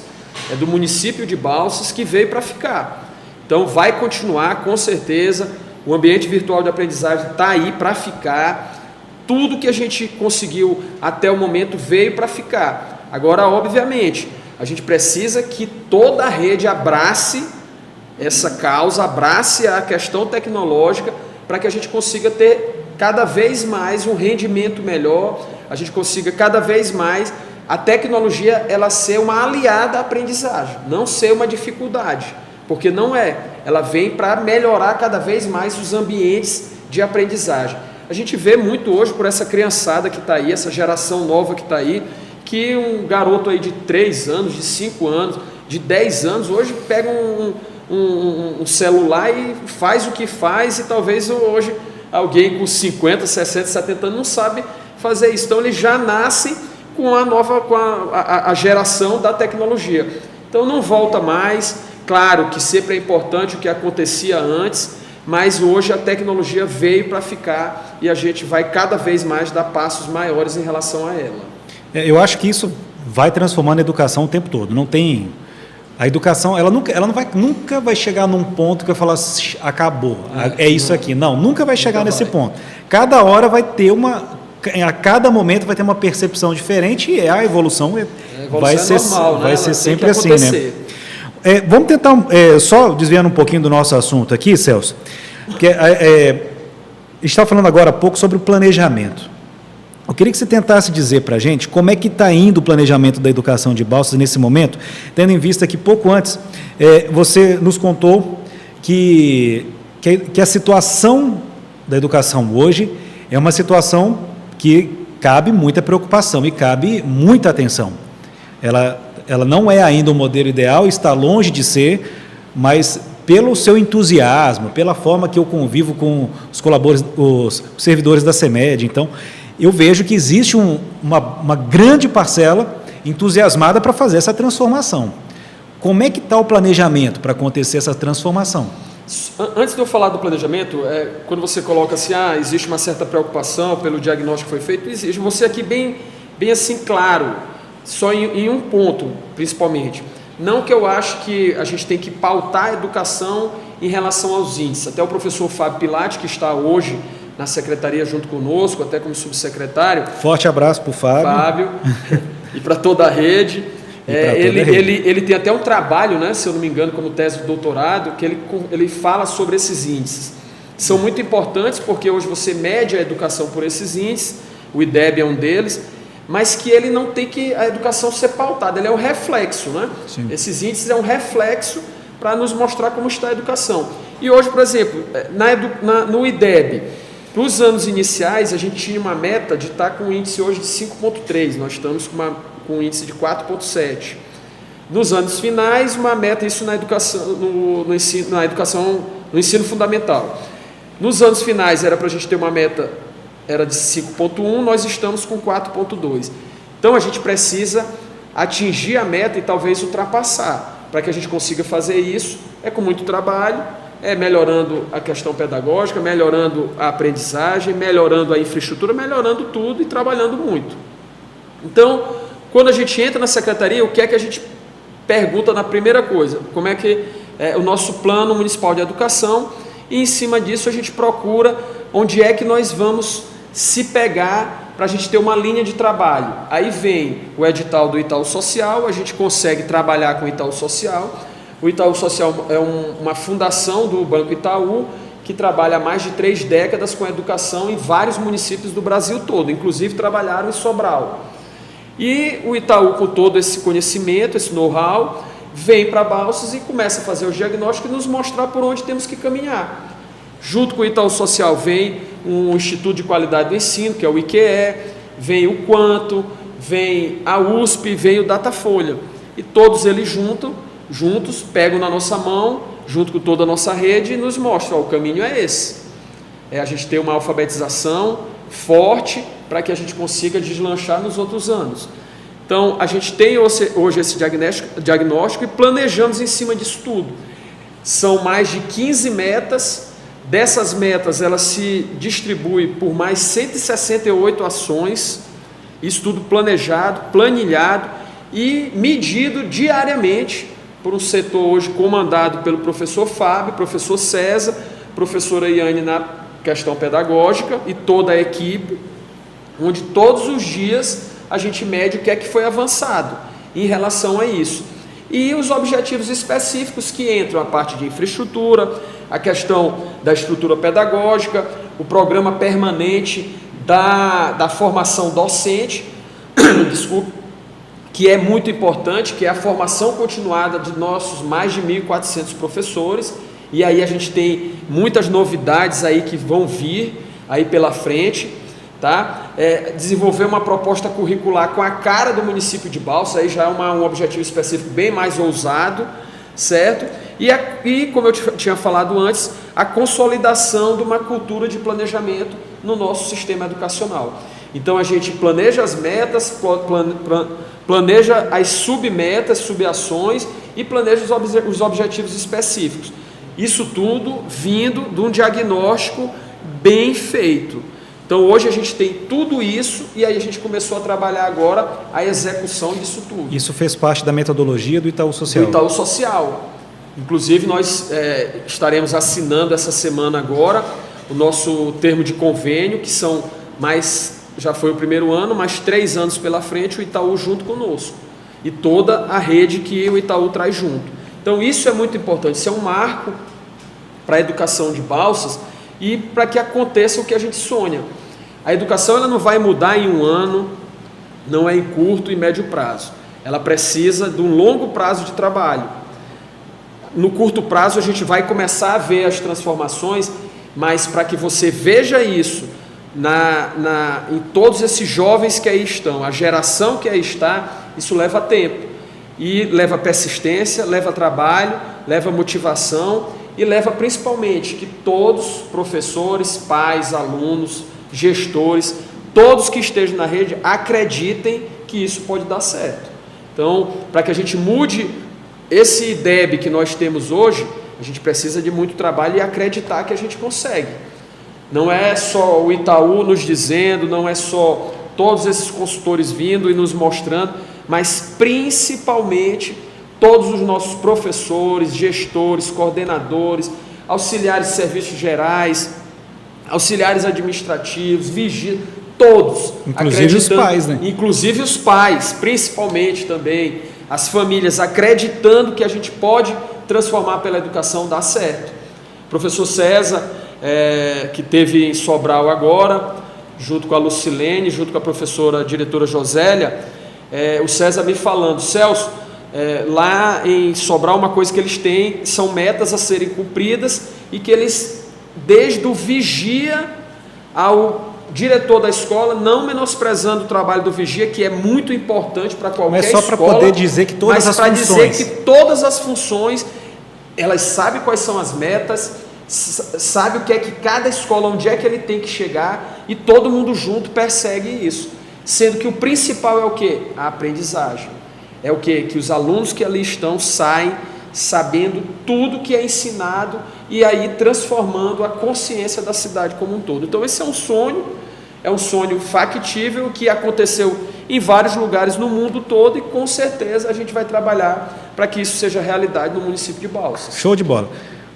é do município de Balsas, que veio para ficar. Então vai continuar, com certeza, o ambiente virtual de aprendizagem está aí para ficar. Tudo que a gente conseguiu até o momento veio para ficar. Agora, obviamente, a gente precisa que toda a rede abrace essa causa, abrace a questão tecnológica, para que a gente consiga ter cada vez mais um rendimento melhor, a gente consiga cada vez mais a tecnologia ela ser uma aliada à aprendizagem, não ser uma dificuldade, porque não é, ela vem para melhorar cada vez mais os ambientes de aprendizagem. A gente vê muito hoje por essa criançada que está aí, essa geração nova que está aí, que um garoto aí de 3 anos, de 5 anos, de 10 anos, hoje pega um celular e faz o que faz, e talvez hoje alguém com 50, 60, 70 anos não sabe fazer isso. Então ele já nasce com a geração da tecnologia. Então não volta mais. Claro que sempre é importante o que acontecia antes, mas hoje a tecnologia veio para ficar e a gente vai cada vez mais dar passos maiores em relação a ela. Eu acho que isso vai transformando a educação o tempo todo. Não tem... A educação, ela nunca vai chegar num ponto que eu falar, acabou, é isso aqui. Não, nunca vai chegar nesse ponto. Cada hora vai ter a cada momento vai ter uma percepção diferente, e a evolução vai ser normal, vai ser sempre assim, né? Vamos tentar, só desviando um pouquinho do nosso assunto aqui, Celso, porque a gente estava falando agora há pouco sobre o planejamento. Eu queria que você tentasse dizer para a gente como é que está indo o planejamento da educação de Balsas nesse momento, tendo em vista que pouco antes você nos contou que a situação da educação hoje é uma situação que cabe muita preocupação e cabe muita atenção. Ela não é ainda o modelo ideal, está longe de ser, mas pelo seu entusiasmo, pela forma que eu convivo com os servidores da CEMED, então... eu vejo que existe uma grande parcela entusiasmada para fazer essa transformação. Como é que está o planejamento para acontecer essa transformação? Antes de eu falar do planejamento, quando você coloca assim, existe uma certa preocupação pelo diagnóstico que foi feito, existe. Você aqui bem assim claro, só em um ponto, principalmente. Não que eu acho que a gente tem que pautar a educação em relação aos índices. Até o professor Fábio Pilati, que está hoje na secretaria junto conosco, até como subsecretário. Forte abraço para o Fábio. E para toda a rede. Ele tem até um trabalho, né, se eu não me engano, como tese de doutorado, que ele fala sobre esses índices. São muito importantes porque hoje você mede a educação por esses índices, o IDEB é um deles, mas que ele não tem que a educação ser pautada, ele é um reflexo, né? Sim. Esses índices é um reflexo para nos mostrar como está a educação. E hoje, por exemplo, no IDEB, para os anos iniciais, a gente tinha uma meta de estar com um índice hoje de 5,3, nós estamos com um índice de 4,7. Nos anos finais, uma meta, isso na educação, no ensino fundamental. Nos anos finais era para a gente ter uma meta, era de 5,1, nós estamos com 4,2. Então a gente precisa atingir a meta e talvez ultrapassar. Para que a gente consiga fazer isso, é com muito trabalho, melhorando a questão pedagógica, melhorando a aprendizagem, melhorando a infraestrutura, melhorando tudo e trabalhando muito. Então, quando a gente entra na secretaria, o que é que a gente pergunta na primeira coisa? Como é que é o nosso plano municipal de educação, e em cima disso a gente procura onde é que nós vamos se pegar para a gente ter uma linha de trabalho. Aí vem o edital do Itaú Social, a gente consegue trabalhar com o Itaú Social. O Itaú Social é uma fundação do Banco Itaú que trabalha há mais de 3 décadas com a educação em vários municípios do Brasil todo, inclusive trabalharam em Sobral. E o Itaú, com todo esse conhecimento, esse know-how, vem para Balsas e começa a fazer os diagnósticos e nos mostrar por onde temos que caminhar. Junto com o Itaú Social vem um Instituto de Qualidade do Ensino, que é o IQE, vem o Quanto, vem a USP, vem o Datafolha. E todos eles juntos, pegam na nossa mão, junto com toda a nossa rede, e nos mostram, o caminho é esse. A gente ter uma alfabetização forte para que a gente consiga deslanchar nos outros anos. Então, a gente tem hoje esse diagnóstico e planejamos em cima disso tudo. São mais de 15 metas Dessas metas, ela se distribui por mais 168 ações, isso tudo planejado, planilhado e medido diariamente por um setor hoje comandado pelo professor Fábio, professor César, professora Iane na questão pedagógica e toda a equipe, onde todos os dias a gente mede o que é que foi avançado em relação a isso. E os objetivos específicos que entram a parte de infraestrutura, a questão da estrutura pedagógica, o programa permanente da formação docente, desculpe, que é muito importante, que é a formação continuada de nossos mais de 1.400 professores, e aí a gente tem muitas novidades aí que vão vir aí pela frente, tá? Desenvolver uma proposta curricular com a cara do município de Balsas, aí já é um objetivo específico bem mais ousado, certo? E como eu tinha falado antes, a consolidação de uma cultura de planejamento no nosso sistema educacional. Então a gente planeja as metas, planeja as submetas, subações e planeja os objetivos específicos. Isso tudo vindo de um diagnóstico bem feito. Então hoje a gente tem tudo isso e aí a gente começou a trabalhar agora a execução disso tudo. Isso fez parte da metodologia do Itaú Social? Do Itaú Social. Inclusive nós estaremos assinando essa semana agora o nosso termo de convênio, que são já foi o primeiro ano, mais 3 anos pela frente, o Itaú junto conosco. E toda a rede que o Itaú traz junto. Então isso é muito importante, isso é um marco para a educação de Balsas e para que aconteça o que a gente sonha. A educação ela não vai mudar em um ano, não é em curto e médio prazo. Ela precisa de um longo prazo de trabalho. No curto prazo a gente vai começar a ver as transformações, mas para que você veja isso em todos esses jovens que aí estão, a geração que aí está, isso leva tempo. E leva persistência, leva trabalho, leva motivação e leva principalmente que todos, professores, pais, alunos, gestores, todos que estejam na rede acreditem que isso pode dar certo. Então, para que a gente mude esse IDEB que nós temos hoje, a gente precisa de muito trabalho e acreditar que a gente consegue. Não é só o Itaú nos dizendo, não é só todos esses consultores vindo e nos mostrando, mas principalmente todos os nossos professores, gestores, coordenadores, auxiliares de serviços gerais, auxiliares administrativos, vigias, todos. Inclusive os pais, né? Inclusive os pais, principalmente também, as famílias acreditando que a gente pode transformar pela educação, dar certo. O professor César, que teve em Sobral agora, junto com a Lucilene, junto com a professora diretora Josélia, o César me falando, Celso, lá em Sobral uma coisa que eles têm são metas a serem cumpridas e que eles, desde o vigia ao diretor da escola, não menosprezando o trabalho do vigia, que é muito importante para qualquer escola. Mas só para poder dizer que todas as funções... dizer que todas as funções, elas sabem quais são as metas, sabe o que é que cada escola, onde é que ele tem que chegar, e todo mundo junto persegue isso. Sendo que o principal é o quê? A aprendizagem. É o quê? Que os alunos que ali estão saem sabendo tudo que é ensinado e aí transformando a consciência da cidade como um todo. Então esse é um sonho factível que aconteceu em vários lugares no mundo todo e com certeza a gente vai trabalhar para que isso seja realidade no município de Balsas. Show de bola.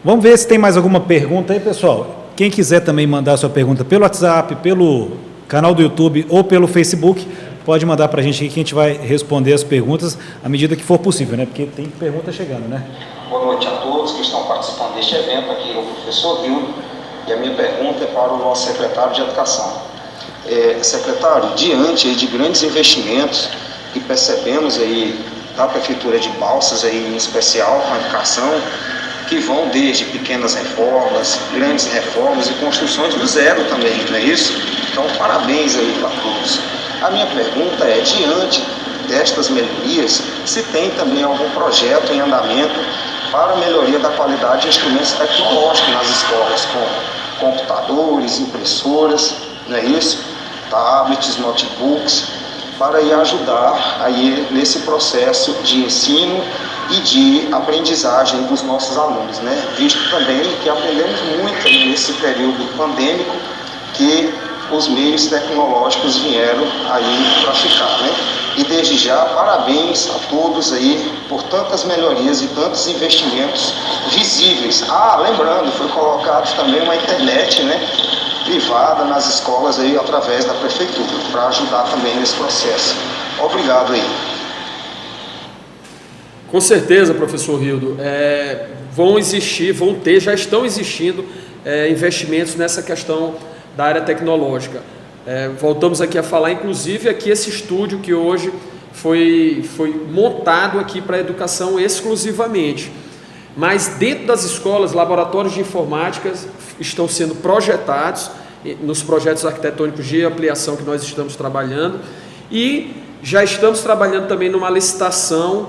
Vamos ver se tem mais alguma pergunta aí, pessoal. Quem quiser também mandar sua pergunta pelo WhatsApp, pelo canal do YouTube ou pelo Facebook, pode mandar para a gente aqui que a gente vai responder as perguntas à medida que for possível, né? Porque tem pergunta chegando, né? Boa noite a todos que estão participando deste evento. Aqui é o professor Vildo e a minha pergunta é para o nosso secretário de Educação. Secretário, diante de grandes investimentos que percebemos aí da Prefeitura de Balsas, aí, em especial com a educação, que vão desde pequenas reformas, grandes reformas e construções do zero também, não é isso? Então, parabéns aí para todos. A minha pergunta é, diante destas melhorias, se tem também algum projeto em andamento para a melhoria da qualidade de instrumentos tecnológicos nas escolas, com computadores, impressoras, não é isso? Tablets, notebooks, para aí ajudar aí nesse processo de ensino e de aprendizagem dos nossos alunos, né? Visto também que aprendemos muito nesse período pandêmico, que os meios tecnológicos vieram aí para ficar, né? E desde já, parabéns a todos aí por tantas melhorias e tantos investimentos visíveis. Lembrando, foi colocado também uma internet, né, privada nas escolas aí através da prefeitura, para ajudar também nesse processo. Obrigado aí. Com certeza, professor Rildo, já estão existindo investimentos nessa questão da área tecnológica. Voltamos aqui a falar, inclusive, aqui esse estúdio que hoje foi montado aqui para a educação exclusivamente. Mas dentro das escolas, laboratórios de informática estão sendo projetados nos projetos arquitetônicos de ampliação que nós estamos trabalhando, e já estamos trabalhando também numa licitação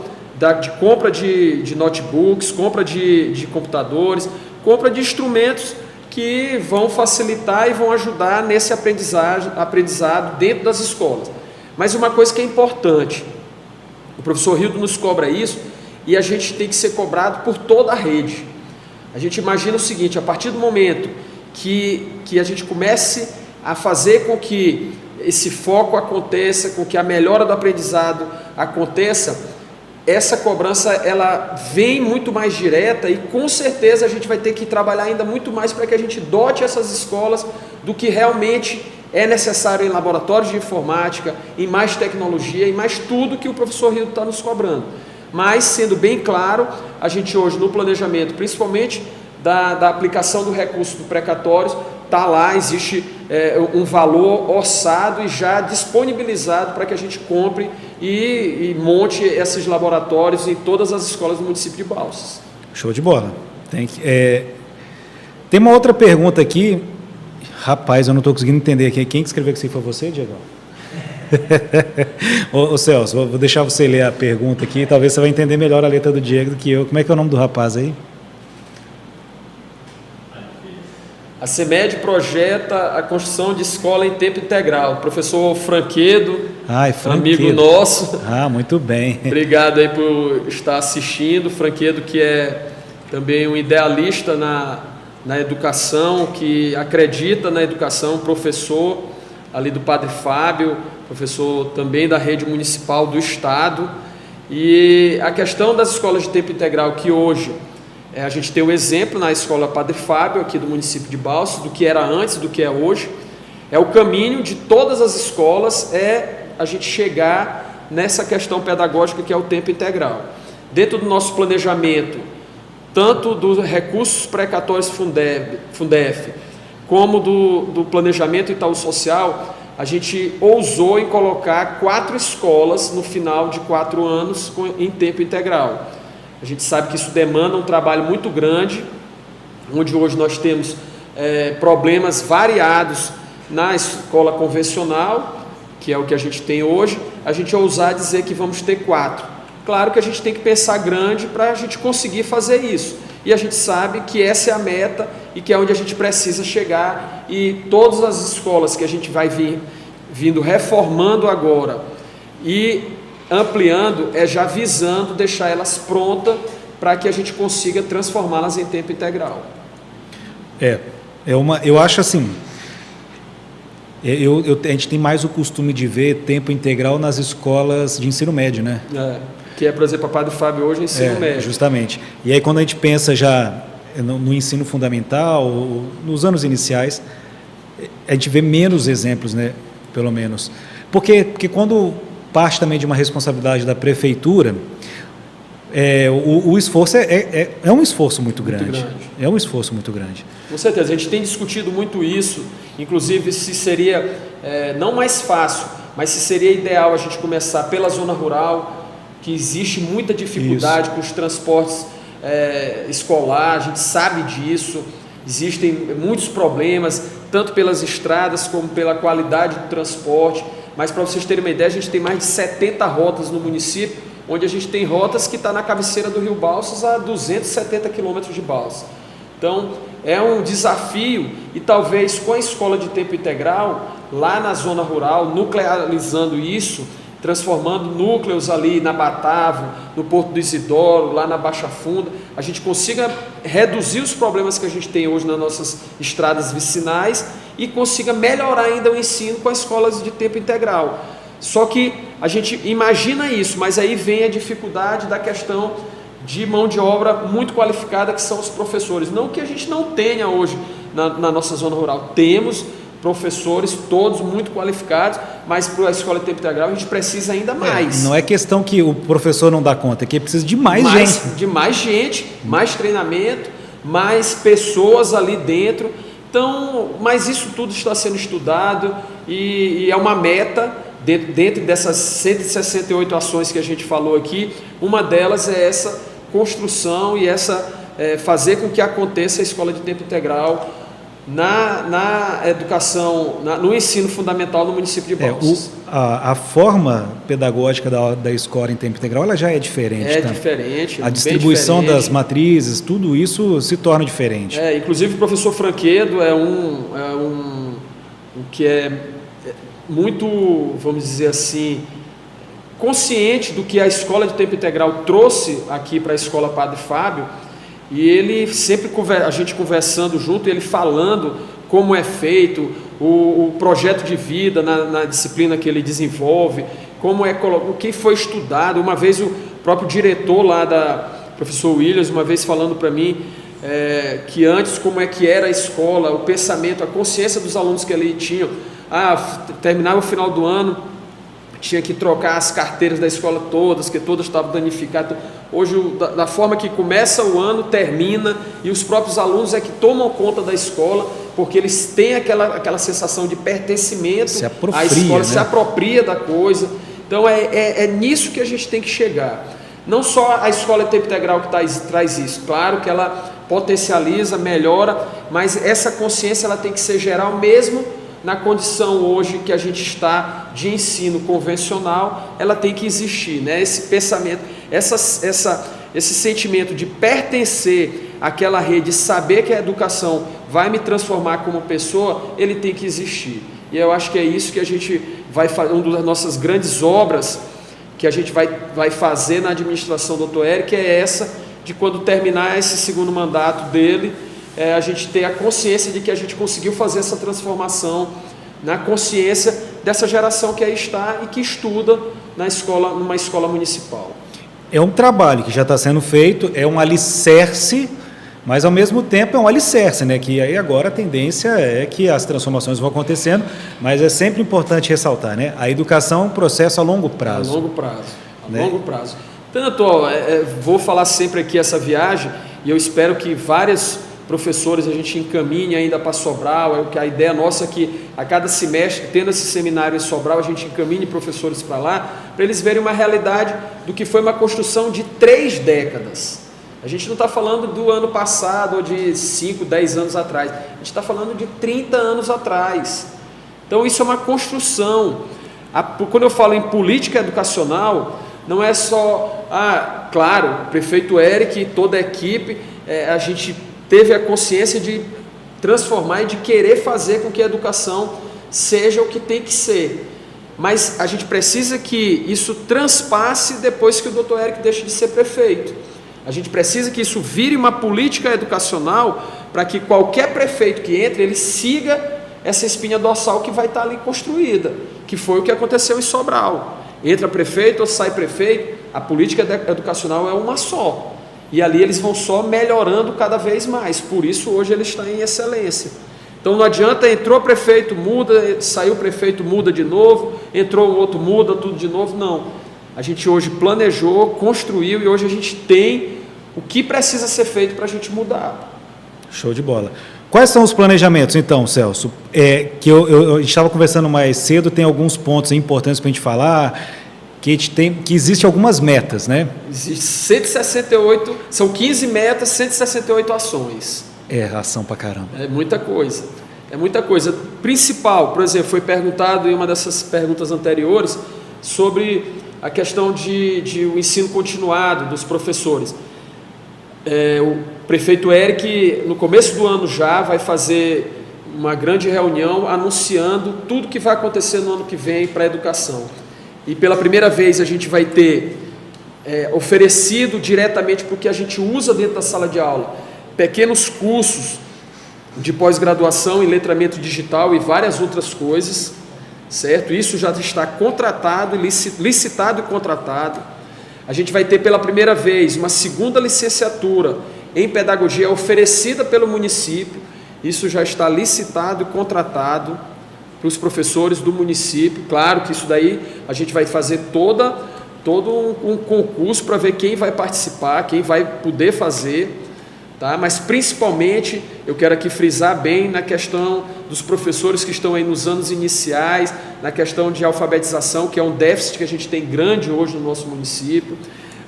de compra de notebooks, compra de computadores, compra de instrumentos que vão facilitar e vão ajudar nesse aprendizado dentro das escolas. Mas uma coisa que é importante, o professor Rildo nos cobra isso, e a gente tem que ser cobrado por toda a rede. A gente imagina o seguinte: a partir do momento que a gente comece a fazer com que esse foco aconteça, com que a melhora do aprendizado aconteça, essa cobrança ela vem muito mais direta, e com certeza a gente vai ter que trabalhar ainda muito mais para que a gente dote essas escolas do que realmente é necessário em laboratórios de informática, em mais tecnologia, em mais tudo que o professor Rildo está nos cobrando. Mas, sendo bem claro, a gente hoje no planejamento, principalmente da aplicação do recurso do precatórios, está lá, existe um valor orçado e já disponibilizado para que a gente compre e monte esses laboratórios em todas as escolas do município de Balsas. Show de bola. Tem uma outra pergunta aqui. Rapaz, eu não estou conseguindo entender aqui. Quem que escreveu que foi você, Diego? Ô Celso, vou deixar você ler a pergunta aqui. Talvez você vai entender melhor a letra do Diego do que eu. Como é que é o nome do rapaz aí? A CEMED projeta a construção de escola em tempo integral. Professor Franquedo, amigo nosso. Muito bem. Obrigado aí por estar assistindo. Franquedo, que é também um idealista na educação, que acredita na educação, professor ali do Padre Fábio, professor também da rede municipal do Estado. E a questão das escolas de tempo integral, que hoje a gente tem um exemplo na escola Padre Fábio, aqui do município de Balsas, do que era antes, do que é hoje. O caminho de todas as escolas a gente chegar nessa questão pedagógica que é o tempo integral. Dentro do nosso planejamento, tanto dos recursos precatórios Fundef, como do planejamento Itaú Social, a gente ousou em colocar 4 escolas no final de 4 anos em tempo integral. A gente sabe que isso demanda um trabalho muito grande, onde hoje nós temos problemas variados na escola convencional, que é o que a gente tem hoje. A gente ousar dizer que vamos ter 4. Claro que a gente tem que pensar grande para a gente conseguir fazer isso. E a gente sabe que essa é a meta e que é onde a gente precisa chegar. E todas as escolas que a gente vai vindo reformando agora e ampliando, já visando deixar elas prontas para que a gente consiga transformá-las em tempo integral. Eu acho assim, a gente tem mais o costume de ver tempo integral nas escolas de ensino médio, né? Que é, por exemplo, a Padre Fábio hoje ensino médio. Justamente. E aí quando a gente pensa já no ensino fundamental, nos anos iniciais, a gente vê menos exemplos, né? Pelo menos. Porque quando parte também de uma responsabilidade da prefeitura, o esforço é um esforço muito grande. É um esforço muito grande. Com certeza, a gente tem discutido muito isso, inclusive se seria não mais fácil, mas se seria ideal a gente começar pela zona rural, que existe muita dificuldade com os transportes escolar, a gente sabe disso, existem muitos problemas, tanto pelas estradas como pela qualidade do transporte. Mas para vocês terem uma ideia, a gente tem mais de 70 rotas no município, onde a gente tem rotas que está na cabeceira do Rio Balsas, a 270 quilômetros de Balsas. Então, é um desafio, e talvez com a escola de tempo integral, lá na zona rural, nuclearizando isso, transformando núcleos ali na Batavo, no Porto do Isidoro, lá na Baixa Funda, a gente consiga reduzir os problemas que a gente tem hoje nas nossas estradas vicinais e consiga melhorar ainda o ensino com as escolas de tempo integral. Só que a gente imagina isso, mas aí vem a dificuldade da questão de mão de obra muito qualificada, que são os professores. Não que a gente não tenha hoje na nossa zona rural, temos professores todos muito qualificados, mas para a escola de tempo integral a gente precisa ainda mais. Não é questão que o professor não dá conta, é que precisa de mais gente. De mais gente, mais treinamento, mais pessoas ali dentro. Então, mas isso tudo está sendo estudado e é uma meta dentro dessas 168 ações que a gente falou aqui. Uma delas é essa construção e fazer com que aconteça a escola de tempo integral na educação, no ensino fundamental no município de Balsas. A forma pedagógica da escola em tempo integral ela já é diferente. É diferente. A distribuição das matrizes, tudo isso se torna diferente. Inclusive o professor Franquedo é um que é muito, vamos dizer assim, consciente do que a escola de tempo integral trouxe aqui para a escola Padre Fábio. E ele sempre, a gente conversando junto, ele falando como é feito o projeto de vida na disciplina que ele desenvolve, o que foi estudado. Uma vez o próprio diretor lá professor Williams, uma vez falando para mim que antes como é que era a escola, o pensamento, a consciência dos alunos que ali tinham. Terminava o final do ano, tinha que trocar as carteiras da escola todas, que todas estavam danificadas. Hoje, da forma que começa o ano, termina, e os próprios alunos é que tomam conta da escola, porque eles têm aquela sensação de pertencimimento à escola, se apropria da coisa. Então é nisso que a gente tem que chegar. Não só a escola de tempo integral que traz isso, claro que ela potencializa, melhora, mas essa consciência ela tem que ser geral mesmo na condição hoje que a gente está de ensino convencional, ela tem que existir, né? Esse pensamento, esse sentimento de pertencer àquela rede, saber que a educação vai me transformar como pessoa, ele tem que existir. E eu acho que é isso que a gente vai fazer, uma das nossas grandes obras que a gente vai fazer na administração do Dr. Eric é essa, de quando terminar esse segundo mandato dele, a gente ter a consciência de que a gente conseguiu fazer essa transformação na consciência dessa geração que aí está e que estuda numa escola municipal. É um trabalho que já está sendo feito, é um alicerce, mas ao mesmo tempo é um alicerce, né? Que aí agora a tendência é que as transformações vão acontecendo, mas é sempre importante ressaltar, né? A educação é um processo a longo prazo. A longo prazo. Tanto, vou falar sempre aqui essa viagem, e eu espero que várias professores a gente encaminhe ainda para Sobral, a ideia nossa é que a cada semestre, tendo esse seminário em Sobral, a gente encaminhe professores para lá, para eles verem uma realidade do que foi uma construção de 3 décadas. A gente não está falando do ano passado ou de 5, 10 anos atrás, a gente está falando de 30 anos atrás. Então isso é uma construção. Quando eu falo em política educacional, não é só, claro, o prefeito Eric e toda a equipe, a gente teve a consciência de transformar e de querer fazer com que a educação seja o que tem que ser. Mas a gente precisa que isso transpasse depois que o Dr. Eric deixe de ser prefeito. A gente precisa que isso vire uma política educacional para que qualquer prefeito que entre, ele siga essa espinha dorsal que vai estar ali construída, que foi o que aconteceu em Sobral. Entra prefeito ou sai prefeito, a política educacional é uma só. E ali eles vão só melhorando cada vez mais, por isso hoje ele está em excelência. Então não adianta, entrou prefeito, muda, saiu prefeito, muda de novo, entrou outro, muda tudo de novo, não. A gente hoje planejou, construiu e hoje a gente tem o que precisa ser feito para a gente mudar. Show de bola. Quais são os planejamentos então, Celso? Que a gente estava conversando mais cedo, tem alguns pontos importantes para a gente falar, que existe algumas metas, né? Existe 168, são 15 metas, 168 ações. Ação pra caramba. É muita coisa. Principal, por exemplo, foi perguntado em uma dessas perguntas anteriores sobre a questão de o ensino continuado dos professores. O prefeito Eric, no começo do ano já, vai fazer uma grande reunião anunciando tudo que vai acontecer no ano que vem para a educação. e pela primeira vez a gente vai ter oferecido diretamente para o que a gente usa dentro da sala de aula, pequenos cursos de pós-graduação em letramento digital e várias outras coisas, certo? Isso já está contratado, licitado e contratado. A gente vai ter pela primeira vez uma segunda licenciatura em pedagogia oferecida pelo município. Isso já está licitado e contratado para os professores do município. Claro que isso daí a gente vai fazer todo um concurso para ver quem vai participar, quem vai poder fazer, tá? Mas principalmente eu quero aqui frisar bem na questão dos professores que estão aí nos anos iniciais, na questão de alfabetização, que é um déficit que a gente tem grande hoje no nosso município.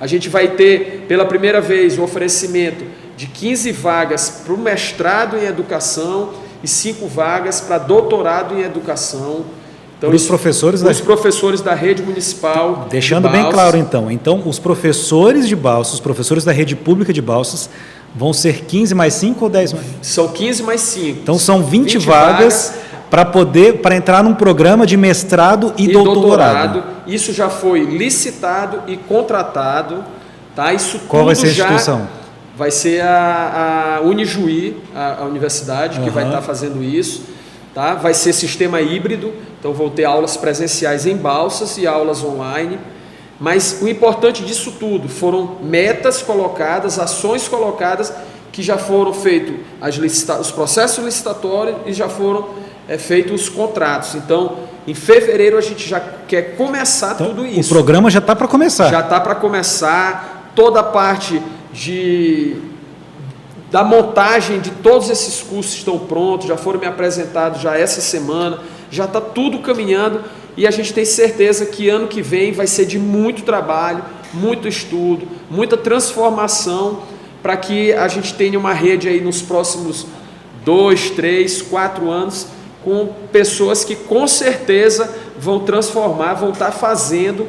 A gente vai ter pela primeira vez o oferecimento de 15 vagas para o mestrado em educação e 5 vagas para doutorado em educação. Então, os professores da rede municipal. Deixando bem claro, então, os professores de Balsas, os professores da rede pública de Balsas, vão ser 15 mais 5 ou 10 mais? São 15 mais 5. Então são 20 vagas para entrar num programa de mestrado e doutorado. Isso já foi licitado e contratado, tá? Isso Qual vai ser a instituição? Vai ser a Unijuí, a universidade, que vai estar fazendo isso. Tá? Vai ser sistema híbrido, então vão ter aulas presenciais em Balsas e aulas online, mas o importante disso tudo foram metas colocadas, ações colocadas, que já foram feitos os processos licitatórios e já foram feitos os contratos. Então, em fevereiro a gente já quer começar tudo isso. O programa já está para começar. Já está para começar, toda a parte da montagem de todos esses cursos estão prontos, já foram me apresentados já essa semana, já está tudo caminhando e a gente tem certeza que ano que vem vai ser de muito trabalho, muito estudo, muita transformação para que a gente tenha uma rede aí nos próximos 2, 3, 4 anos com pessoas que com certeza vão transformar, vão estar fazendo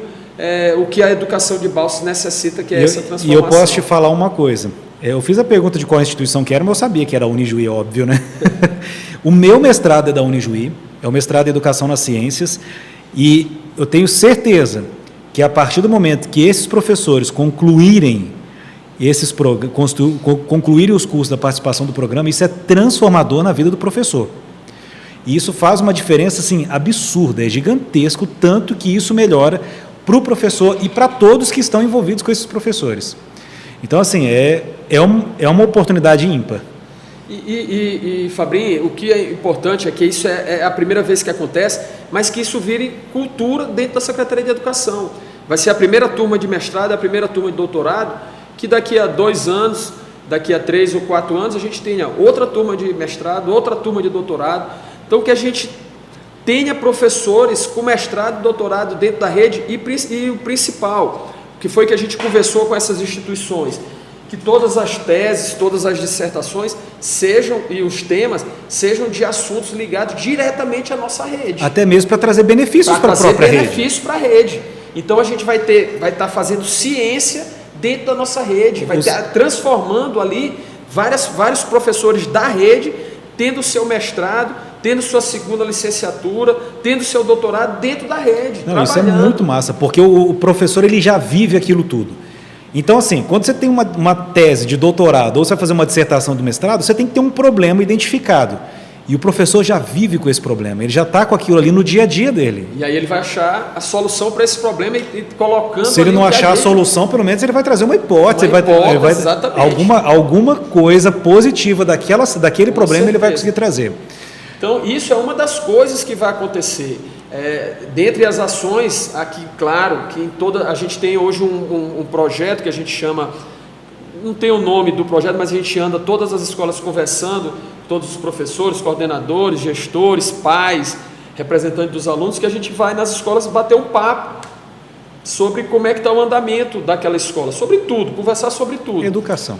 o que a educação de Balsas necessita, que é essa transformação. E eu posso te falar uma coisa. Eu fiz a pergunta de qual instituição que era, mas eu sabia que era a Unijuí, óbvio, né? O meu mestrado é da Unijuí, é o mestrado em Educação nas Ciências, e eu tenho certeza que a partir do momento que esses professores concluírem os cursos da participação do programa, isso é transformador na vida do professor. E isso faz uma diferença assim, absurda, é gigantesco, tanto que isso melhora para o professor e para todos que estão envolvidos com esses professores. Então, assim, é uma oportunidade ímpar. E Fabrinho, o que é importante é que isso é a primeira vez que acontece, mas que isso vire cultura dentro da Secretaria de Educação. Vai ser a primeira turma de mestrado, a primeira turma de doutorado, que daqui a 2 anos, daqui a 3 ou 4 anos, a gente tenha outra turma de mestrado, outra turma de doutorado. Então, que a gente tenha professores com mestrado e doutorado dentro da rede e o principal, que foi que a gente conversou com essas instituições, que todas as teses, todas as dissertações e os temas sejam de assuntos ligados diretamente à nossa rede. Até mesmo para trazer benefícios para a própria rede. Benefícios para a rede. Então a gente vai estar fazendo ciência dentro da nossa rede, vai estar transformando ali vários professores da rede, tendo seu mestrado, tendo sua segunda licenciatura, tendo seu doutorado dentro da rede. Não, isso é muito massa, porque o professor ele já vive aquilo tudo. Então, assim, quando você tem uma tese de doutorado ou você vai fazer uma dissertação do mestrado, você tem que ter um problema identificado. E o professor já vive com esse problema, ele já está com aquilo ali no dia a dia dele. E aí ele vai achar a solução para esse problema e colocando... Se ele não achar a solução, pelo menos ele vai trazer uma hipótese. Exatamente. Alguma coisa positiva daquele problema ele vai conseguir trazer. Então, isso é uma das coisas que vai acontecer. Dentre as ações, aqui, claro, que a gente tem hoje um projeto que a gente chama, não tem o nome do projeto, mas a gente anda todas as escolas conversando, todos os professores, coordenadores, gestores, pais, representantes dos alunos, que a gente vai nas escolas bater um papo sobre como é que está o andamento daquela escola, sobre tudo, conversar sobre tudo. Educação.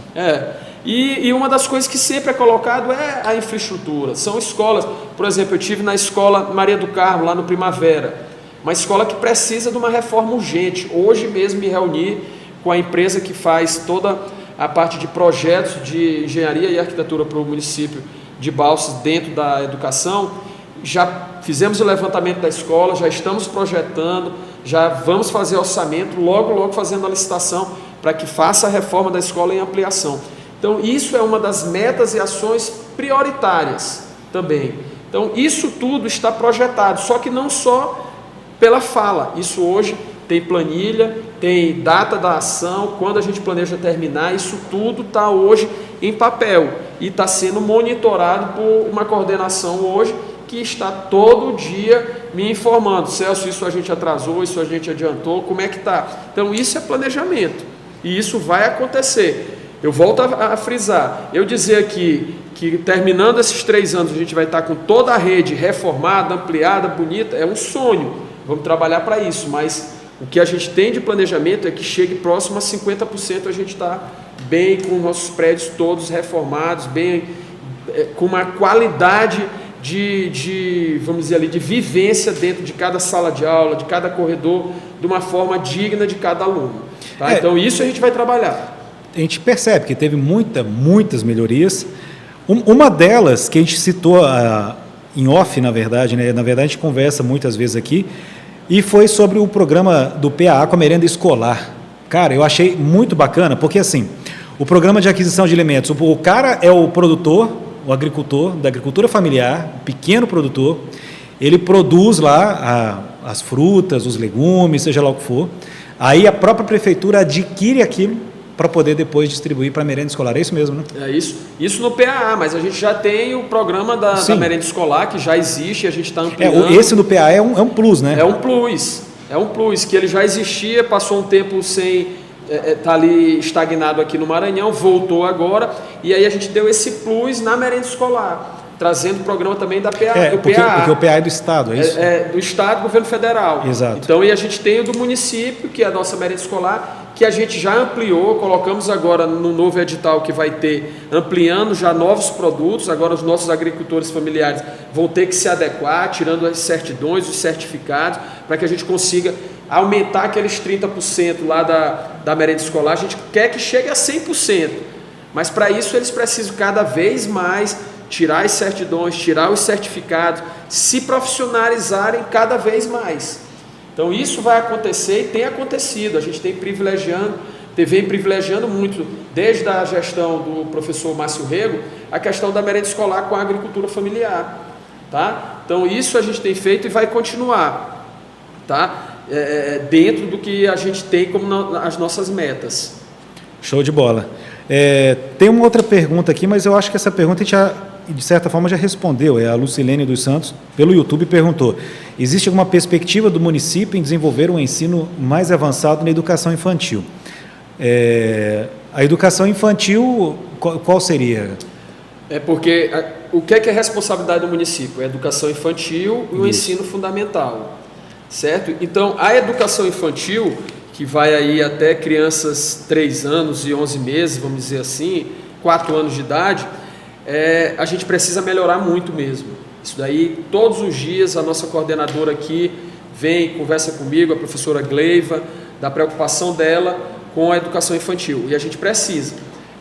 E uma das coisas que sempre é colocado é a infraestrutura. São escolas, por exemplo, eu estive na escola Maria do Carmo, lá no Primavera, uma escola que precisa de uma reforma urgente. Hoje mesmo me reuni com a empresa que faz toda a parte de projetos de engenharia e arquitetura para o município de Balsas dentro da educação. Já fizemos o levantamento da escola, já estamos projetando, já vamos fazer orçamento, logo fazendo a licitação para que faça a reforma da escola em ampliação. Então, isso é uma das metas e ações prioritárias também. Então, isso tudo está projetado, só que não só pela fala. Isso hoje tem planilha, tem data da ação, quando a gente planeja terminar, isso tudo está hoje em papel e está sendo monitorado por uma coordenação hoje que está todo dia me informando: Celso, isso a gente atrasou, isso a gente adiantou, como é que está? Então, isso é planejamento e isso vai acontecer. Eu volto a frisar, eu dizer aqui que terminando esses 3 anos a gente vai estar com toda a rede reformada, ampliada, bonita, é um sonho, vamos trabalhar para isso, mas o que a gente tem de planejamento é que chegue próximo a 50% a gente está bem com nossos prédios todos reformados, bem com uma qualidade vamos dizer ali, de vivência dentro de cada sala de aula, de cada corredor, de uma forma digna de cada aluno. Tá? Então isso a gente vai trabalhar. A gente percebe que teve muitas melhorias. Uma delas, que a gente citou em off, na verdade, né? Na verdade a gente conversa muitas vezes aqui, e foi sobre o programa do PAA com a merenda escolar. Cara, eu achei muito bacana, porque assim, o programa de aquisição de alimentos, o cara é o produtor, o agricultor, da agricultura familiar, pequeno produtor, ele produz lá as frutas, os legumes, seja lá o que for, aí a própria prefeitura adquire aquilo para poder depois distribuir para a merenda escolar. É isso mesmo, né? É isso no PAA, mas a gente já tem o programa da merenda escolar, que já existe, a gente está ampliando. Esse do PAA é um plus, né? É um plus, que ele já existia, passou um tempo sem tá ali estagnado aqui no Maranhão, voltou agora, e aí a gente deu esse plus na merenda escolar, trazendo o programa também da PAA, do porque PAA. Porque o PAA é do Estado, é isso? É do Estado, governo federal. Exato. Então, e a gente tem o do município, que é a nossa merenda escolar, que a gente já ampliou, colocamos agora no novo edital que vai ter, ampliando já novos produtos, agora os nossos agricultores familiares vão ter que se adequar, tirando as certidões, os certificados, para que a gente consiga aumentar aqueles 30% lá da merenda escolar. A gente quer que chegue a 100%, mas para isso eles precisam cada vez mais tirar as certidões, tirar os certificados, se profissionalizarem cada vez mais. Então isso vai acontecer e tem acontecido, a gente vem privilegiando muito, desde a gestão do professor Márcio Rego, a questão da merenda escolar com a agricultura familiar. Tá? Então isso a gente tem feito e vai continuar, tá? Dentro do que a gente tem como as nossas metas. Show de bola. Tem uma outra pergunta aqui, mas eu acho que essa pergunta a gente já, de certa forma, já respondeu. A Lucilene dos Santos, pelo YouTube, perguntou: existe alguma perspectiva do município em desenvolver um ensino mais avançado na educação infantil? A educação infantil, qual seria? Porque o que é responsabilidade do município? É a educação infantil e o ensino fundamental, certo? Então, a educação infantil, que vai aí até crianças 3 anos e 11 meses, vamos dizer assim, 4 anos de idade, a gente precisa melhorar muito mesmo. Isso daí, todos os dias, a nossa coordenadora aqui vem, conversa comigo, a professora Gleiva, da preocupação dela com a educação infantil. E a gente precisa.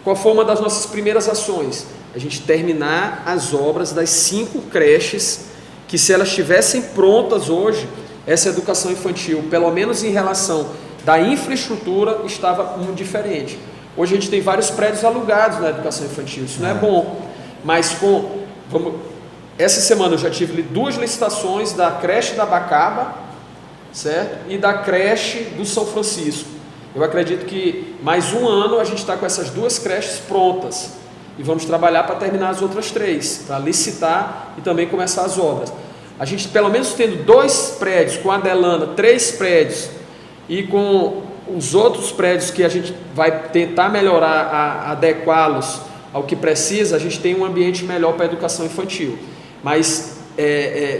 Qual foi uma das nossas primeiras ações? A gente terminar as obras das 5 creches, que se elas estivessem prontas hoje, essa educação infantil, pelo menos em relação da infraestrutura, estava muito diferente. Hoje a gente tem vários prédios alugados na educação infantil, isso não é bom. Mas essa semana eu já tive 2 licitações da creche da Bacaba, certo? E da creche do São Francisco. Eu acredito que mais um ano a gente está com essas 2 creches prontas e vamos trabalhar para terminar as outras 3, para licitar e também começar as obras. A gente, pelo menos tendo 2 prédios com a Delana, 3 prédios e com os outros prédios que a gente vai tentar melhorar, adequá-los ao que precisa, a gente tem um ambiente melhor para a educação infantil. Mas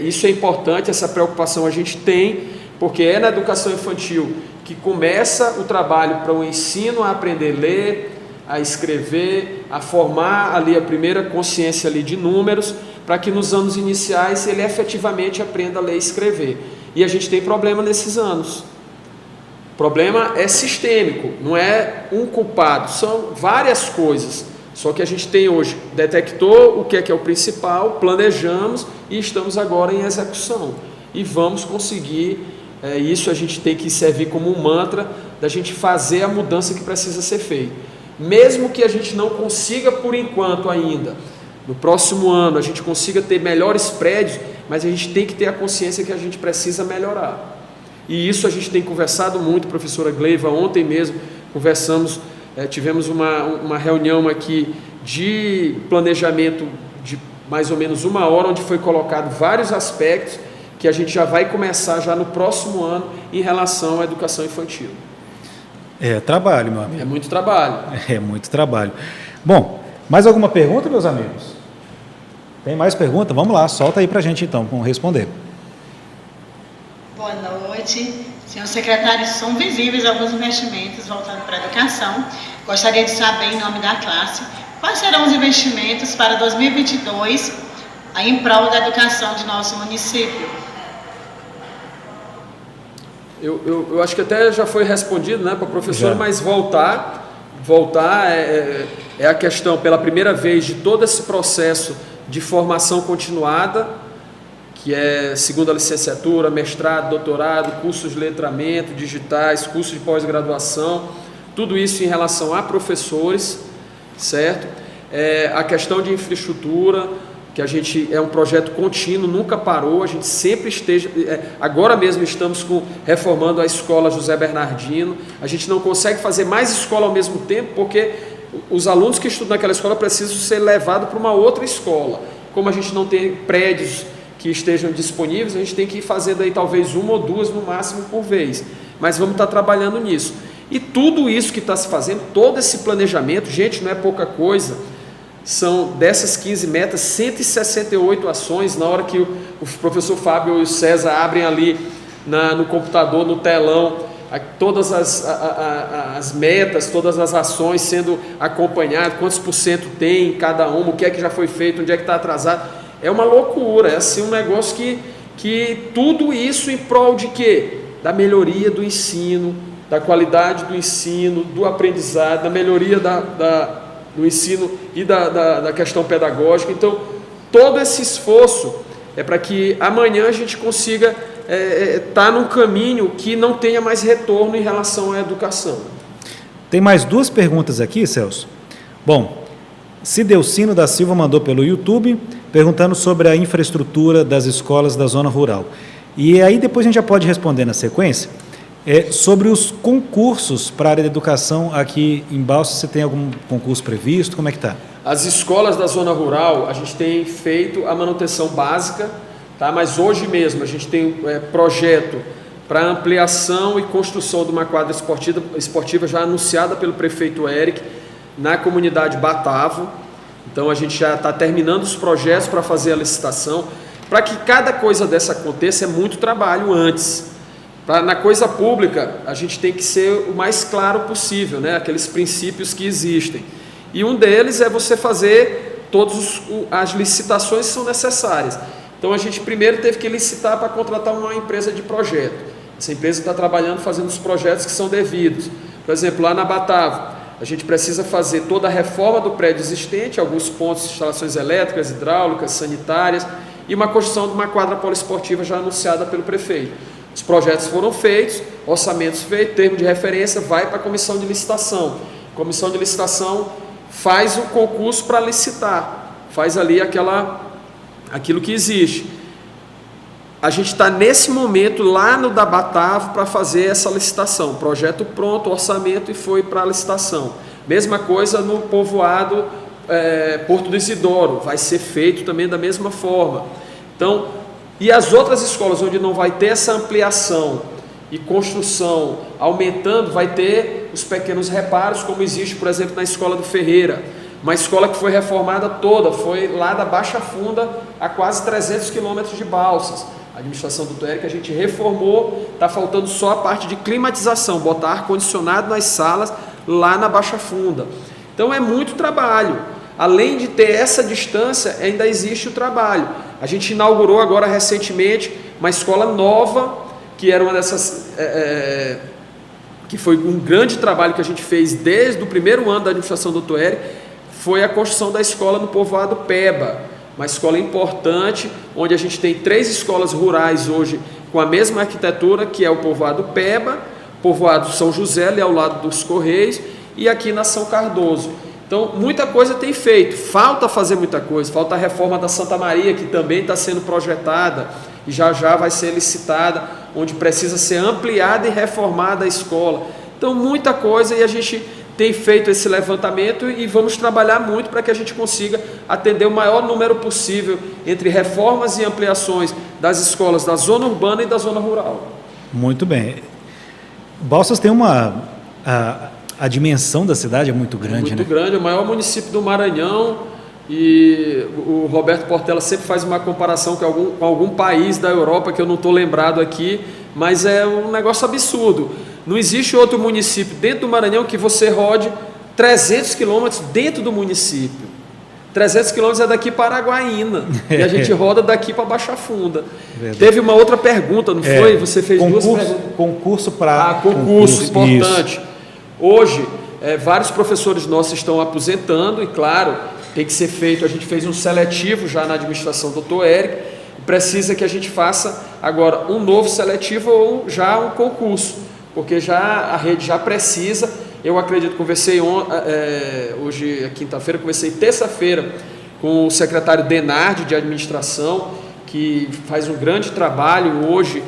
isso é importante, essa preocupação a gente tem, porque é na educação infantil que começa o trabalho para o ensino a aprender a ler, a escrever, a formar ali a primeira consciência ali de números, para que nos anos iniciais ele efetivamente aprenda a ler e escrever. E a gente tem problema nesses anos. O problema é sistêmico, não é um culpado, são várias coisas. Só que a gente tem hoje, detectou o que é o principal, planejamos e estamos agora em execução. E vamos conseguir Isso a gente tem que servir como um mantra da gente fazer a mudança que precisa ser feita. Mesmo que a gente não consiga por enquanto ainda, no próximo ano a gente consiga ter melhores prédios, mas a gente tem que ter a consciência que a gente precisa melhorar. E isso a gente tem conversado muito, professora Gleiva, ontem mesmo conversamos, tivemos uma reunião aqui de planejamento de mais ou menos 1 hora, onde foi colocado vários aspectos que a gente já vai começar já no próximo ano em relação à educação infantil. É trabalho, meu amigo. É muito trabalho. É muito trabalho. Bom, mais alguma pergunta, meus amigos? Tem mais pergunta? Vamos lá, solta aí pra gente então, vamos responder. Boa noite. Senhor secretário, são visíveis alguns investimentos voltando para a educação. Gostaria de saber, em nome da classe, quais serão os investimentos para 2022 em prol da educação de nosso município? Eu acho que até já foi respondido, né, para a professora, mas voltar é a questão, pela primeira vez, de todo esse processo de formação continuada, que é segunda licenciatura, mestrado, doutorado, cursos de letramento, digitais, cursos de pós-graduação, tudo isso em relação a professores, certo? A questão de infraestrutura, que a gente é um projeto contínuo, nunca parou, a gente sempre agora mesmo estamos reformando a escola José Bernardino, a gente não consegue fazer mais escola ao mesmo tempo, porque os alunos que estudam naquela escola precisam ser levados para uma outra escola. Como a gente não tem prédios que estejam disponíveis, a gente tem que ir fazendo aí talvez 1 ou 2 no máximo por vez, mas vamos estar trabalhando nisso. E tudo isso que está se fazendo, todo esse planejamento, gente, não é pouca coisa. São dessas 15 metas, 168 ações. Na hora que o professor Fábio e o César abrem ali no computador, no telão, todas as metas, todas as ações sendo acompanhadas, quantos % tem em cada uma, o que é que já foi feito, onde é que está atrasado. É uma loucura, é assim um negócio que tudo isso em prol de quê? Da melhoria do ensino, da qualidade do ensino, do aprendizado, da melhoria do ensino e da questão pedagógica. Então, todo esse esforço é para que amanhã a gente consiga estar num caminho que não tenha mais retorno em relação à educação. Tem mais 2 perguntas aqui, Celso. Bom, Cidelcino da Silva mandou pelo YouTube, perguntando sobre a infraestrutura das escolas da zona rural. E aí depois a gente já pode responder na sequência. Sobre os concursos para a área de educação aqui em Balsas, você tem algum concurso previsto? Como é que está? As escolas da zona rural, a gente tem feito a manutenção básica, tá? Mas hoje mesmo a gente tem projeto para ampliação e construção de uma quadra esportiva já anunciada pelo prefeito Eric na comunidade Batavo. Então a gente já está terminando os projetos para fazer a licitação. Para que cada coisa dessa aconteça é muito trabalho antes. Na coisa pública, a gente tem que ser o mais claro possível, né? Aqueles princípios que existem. E um deles é você fazer todas as licitações que são necessárias. Então, a gente primeiro teve que licitar para contratar uma empresa de projeto. Essa empresa está trabalhando, fazendo os projetos que são devidos. Por exemplo, lá na Batavo, a gente precisa fazer toda a reforma do prédio existente, alguns pontos de instalações elétricas, hidráulicas, sanitárias, e uma construção de uma quadra poliesportiva já anunciada pelo prefeito. Os projetos foram feitos, orçamentos feitos, termo de referência, vai para a comissão de licitação. A comissão de licitação faz o concurso para licitar, faz ali aquilo que existe. A gente está nesse momento lá no da Batavo para fazer essa licitação. Projeto pronto, orçamento e foi para a licitação. Mesma coisa no povoado Porto do Isidoro, vai ser feito também da mesma forma. Então, e as outras escolas onde não vai ter essa ampliação e construção aumentando, vai ter os pequenos reparos, como existe, por exemplo, na escola do Ferreira. Uma escola que foi reformada toda, foi lá da Baixa Funda, a quase 300 quilômetros de Balsas. A administração do Eric, a gente reformou, está faltando só a parte de climatização, botar ar-condicionado nas salas lá na Baixa Funda. Então é muito trabalho. Além de ter essa distância, ainda existe o trabalho. A gente inaugurou agora recentemente uma escola nova, que era uma dessas, que foi um grande trabalho que a gente fez desde o primeiro ano da administração do Dr. Eric, foi a construção da escola no povoado Peba, uma escola importante, onde a gente tem 3 escolas rurais hoje com a mesma arquitetura, que é o povoado Peba, povoado São José, ali ao lado dos Correios, e aqui na São Cardoso. Então, muita coisa tem feito, falta fazer muita coisa, falta a reforma da Santa Maria, que também está sendo projetada, e já vai ser licitada, onde precisa ser ampliada e reformada a escola. Então, muita coisa, e a gente tem feito esse levantamento e vamos trabalhar muito para que a gente consiga atender o maior número possível entre reformas e ampliações das escolas da zona urbana e da zona rural. Muito bem. Balsas tem a dimensão da cidade é muito grande, muito grande, é o maior município do Maranhão, e o Roberto Portela sempre faz uma comparação com algum país da Europa, que eu não estou lembrado aqui, mas é um negócio absurdo. Não existe outro município dentro do Maranhão que você rode 300 quilômetros dentro do município. 300 quilômetros é daqui para Araguaína, e a gente roda daqui para Baixa Funda. Verdade. Teve uma outra pergunta, não foi? Você fez duas perguntas. Concurso para... concurso, importante. Isso. Hoje, vários professores nossos estão aposentando, e claro, tem que ser feito, a gente fez um seletivo já na administração do Dr. Érico, precisa que a gente faça agora um novo seletivo ou já um concurso, porque já a rede já precisa. Eu acredito, conversei hoje é quinta-feira, conversei terça-feira com o secretário Denardi de administração, que faz um grande trabalho hoje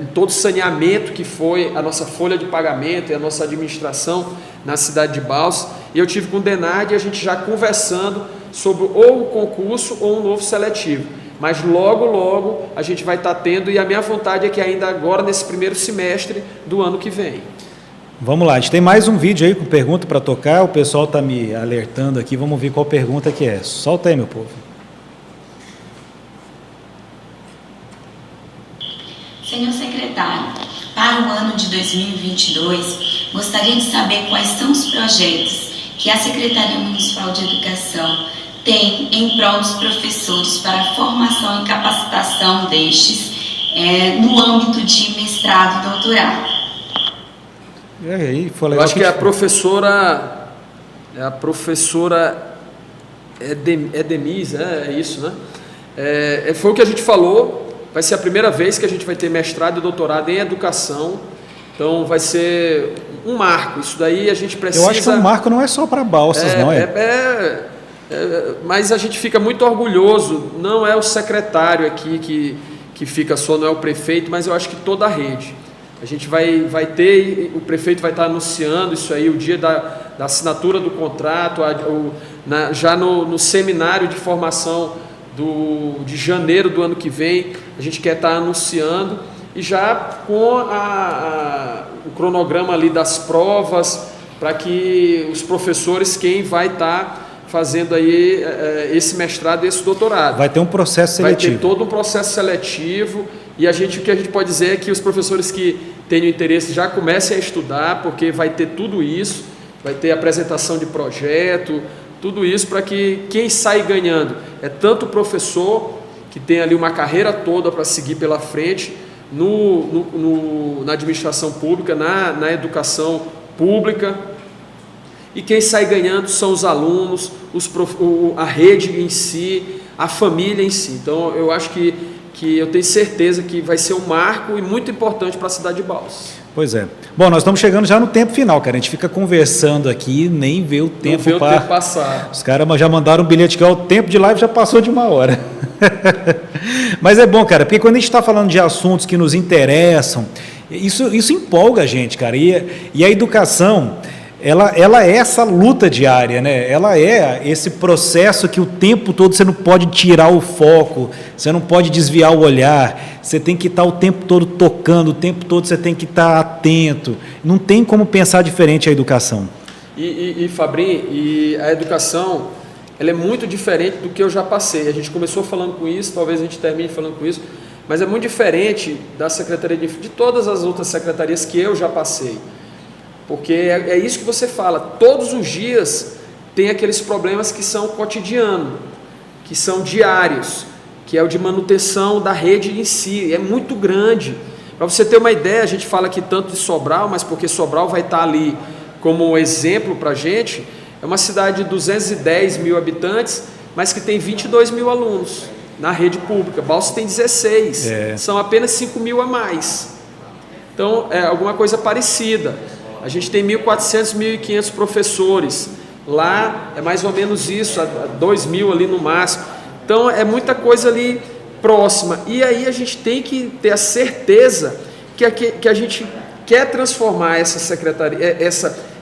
em todo o saneamento que foi a nossa folha de pagamento e a nossa administração na cidade de Balsas. E eu tive com o Denardi, a gente já conversando sobre ou um concurso ou um novo seletivo. Mas logo a gente vai estar tendo, e a minha vontade é que ainda agora, nesse primeiro semestre do ano que vem. Vamos lá, a gente tem mais um vídeo aí com pergunta para tocar, o pessoal está me alertando aqui, vamos ver qual pergunta que é. Solta aí, meu povo. Senhor secretário, para o ano de 2022, gostaria de saber quais são os projetos que a Secretaria Municipal de Educação tem em prol dos professores para a formação e capacitação destes no âmbito de mestrado e doutorado. Eu acho que a professora Edemise, é isso, né? Foi o que a gente falou. Vai ser a primeira vez que a gente vai ter mestrado e doutorado em educação, então vai ser um marco. Isso daí a gente precisa... Eu acho que um marco não é só para Balsas, não é? Mas a gente fica muito orgulhoso, não é o secretário aqui que fica só, não é o prefeito, mas eu acho que toda a rede. A gente vai ter, o prefeito vai estar anunciando isso aí, o dia da assinatura do contrato, já no seminário de formação de janeiro do ano que vem, a gente quer estar anunciando, e já com o cronograma ali das provas, para que os professores, quem vai estar fazendo aí esse mestrado e esse doutorado. Vai ter um processo seletivo. Vai ter todo um processo seletivo, e o que a gente pode dizer é que os professores que tenham interesse já comecem a estudar, porque vai ter tudo isso, vai ter apresentação de projeto, tudo isso para que quem sai ganhando é tanto o professor, que tem ali uma carreira toda para seguir pela frente, na administração pública, na educação pública, e quem sai ganhando são os alunos, a rede em si, a família em si. Então eu acho que eu tenho certeza que vai ser um marco e muito importante para a cidade de Balsas. Pois é. Bom, nós estamos chegando já no tempo final, cara. A gente fica conversando aqui, nem vê o tempo passar. Os caras já mandaram um bilhete que o tempo de live já passou de 1 hora. Mas é bom, cara, porque quando a gente está falando de assuntos que nos interessam, isso empolga a gente, cara. E a educação, ela é essa luta diária, né? Ela é esse processo que o tempo todo você não pode tirar o foco, você não pode desviar o olhar, você tem que estar o tempo todo tocando, o tempo todo você tem que estar atento. Não tem como pensar diferente a educação. Fabrinho, a educação, ela é muito diferente do que eu já passei. A gente começou falando com isso, talvez a gente termine falando com isso, mas é muito diferente da Secretaria de todas as outras secretarias que eu já passei. Porque é isso que você fala, todos os dias tem aqueles problemas que são cotidianos, que são diários, que é o de manutenção da rede em si, é muito grande. Para você ter uma ideia, a gente fala aqui tanto de Sobral, mas porque Sobral vai estar ali como um exemplo para a gente, é uma cidade de 210 mil habitantes, mas que tem 22 mil alunos. na rede pública. Balsas tem 16, são apenas 5 mil a mais. Então, é alguma coisa parecida. A gente tem 1.400, 1.500 professores. Lá é mais ou menos isso, 2.000 ali no máximo. Então, é muita coisa ali próxima. E aí a gente tem que ter a certeza que a gente quer transformar essa secretaria,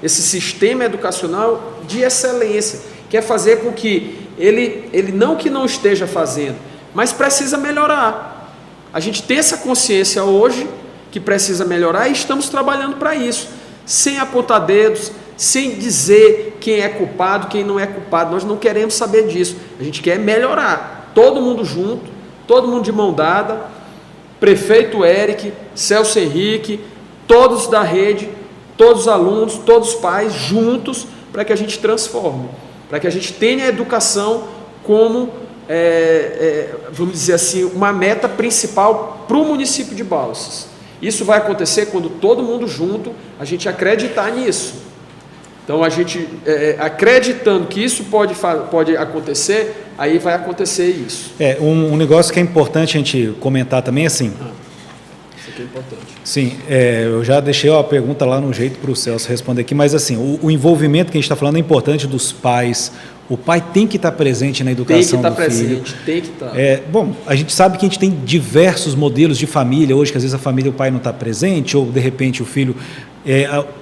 esse sistema educacional de excelência. Quer fazer com que ele não que não esteja fazendo, mas precisa melhorar. A gente tem essa consciência hoje que precisa melhorar e estamos trabalhando para isso, sem apontar dedos, sem dizer quem é culpado, quem não é culpado. Nós não queremos saber disso. A gente quer melhorar. Todo mundo junto, todo mundo de mão dada, prefeito Eric, Celso Henrique, todos da rede, todos os alunos, todos os pais juntos, para que a gente transforme, para que a gente tenha a educação como, vamos dizer assim, uma meta principal para o município de Balsas. Isso vai acontecer quando todo mundo junto, a gente acreditar nisso. Então, a gente acreditando que isso pode acontecer, aí vai acontecer isso. Um negócio que é importante a gente comentar também, assim... Isso aqui é importante. Sim, eu já deixei a pergunta lá no jeito para o Celso responder aqui, mas assim, o envolvimento que a gente está falando é importante dos pais. O pai tem que estar presente na educação do filho. Tem que estar. Bom, a gente sabe que a gente tem diversos modelos de família hoje, que às vezes a família, o pai não está presente, ou de repente o filho,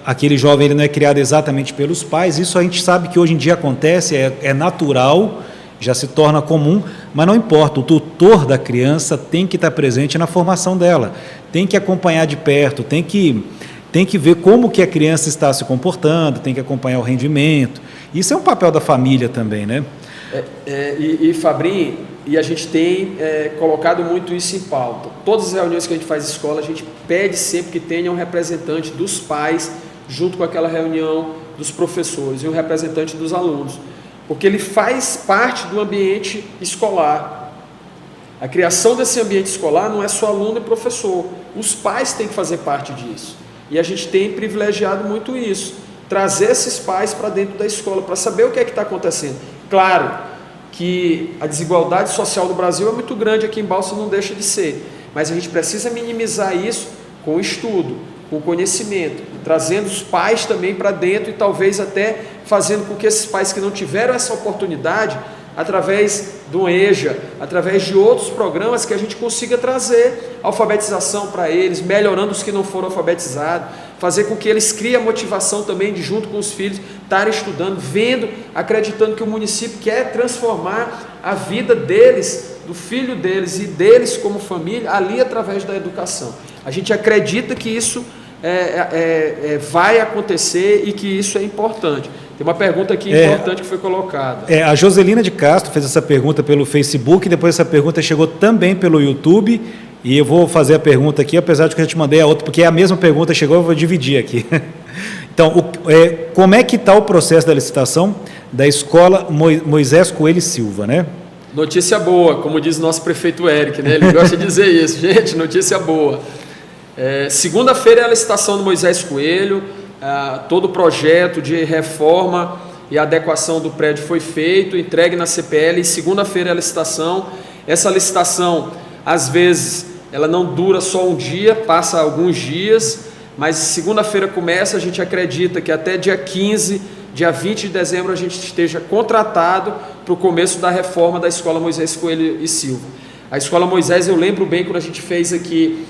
aquele jovem ele não é criado exatamente pelos pais. Isso a gente sabe que hoje em dia acontece, é natural, já se torna comum, mas não importa, o tutor da criança tem que estar presente na formação dela, tem que acompanhar de perto, tem que ver como que a criança está se comportando, tem que acompanhar o rendimento. Isso é um papel da família também, né? Fabrinho, e a gente tem colocado muito isso em pauta. Todas as reuniões que a gente faz em escola, a gente pede sempre que tenha um representante dos pais, junto com aquela reunião dos professores, e um representante dos alunos, porque ele faz parte do ambiente escolar. A criação desse ambiente escolar não é só aluno e professor, os pais têm que fazer parte disso. E a gente tem privilegiado muito isso, trazer esses pais para dentro da escola, para saber o que é que está acontecendo. Claro que a desigualdade social do Brasil é muito grande, aqui em Balsas não deixa de ser, mas a gente precisa minimizar isso com o estudo, com o conhecimento, trazendo os pais também para dentro e talvez até fazendo com que esses pais que não tiveram essa oportunidade, através do EJA, através de outros programas, que a gente consiga trazer alfabetização para eles, melhorando os que não foram alfabetizados, fazer com que eles criem a motivação também de, junto com os filhos, estarem estudando, vendo, acreditando que o município quer transformar a vida deles, do filho deles e deles como família, ali através da educação. A gente acredita que isso vai acontecer e que isso é importante. Tem uma pergunta aqui importante que foi colocada. A Joselina de Castro fez essa pergunta pelo Facebook, depois essa pergunta chegou também pelo YouTube, e eu vou fazer a pergunta aqui, apesar de que eu já te mandei a outra, porque a mesma pergunta chegou, eu vou dividir aqui. Então, como é que está o processo da licitação da escola Moisés Coelho Silva, né? Notícia boa, como diz o nosso prefeito Eric, né? Ele gosta de dizer isso. Gente, notícia boa. Segunda-feira é a licitação do Moisés Coelho, todo o projeto de reforma e adequação do prédio foi feito, entregue na CPL, e segunda-feira é a licitação. Essa licitação, às vezes, ela não dura só um dia, passa alguns dias, mas segunda-feira começa, a gente acredita que até dia 15, dia 20 de dezembro, a gente esteja contratado para o começo da reforma da Escola Moisés Coelho e Silva. A Escola Moisés, eu lembro bem quando a gente fez aqui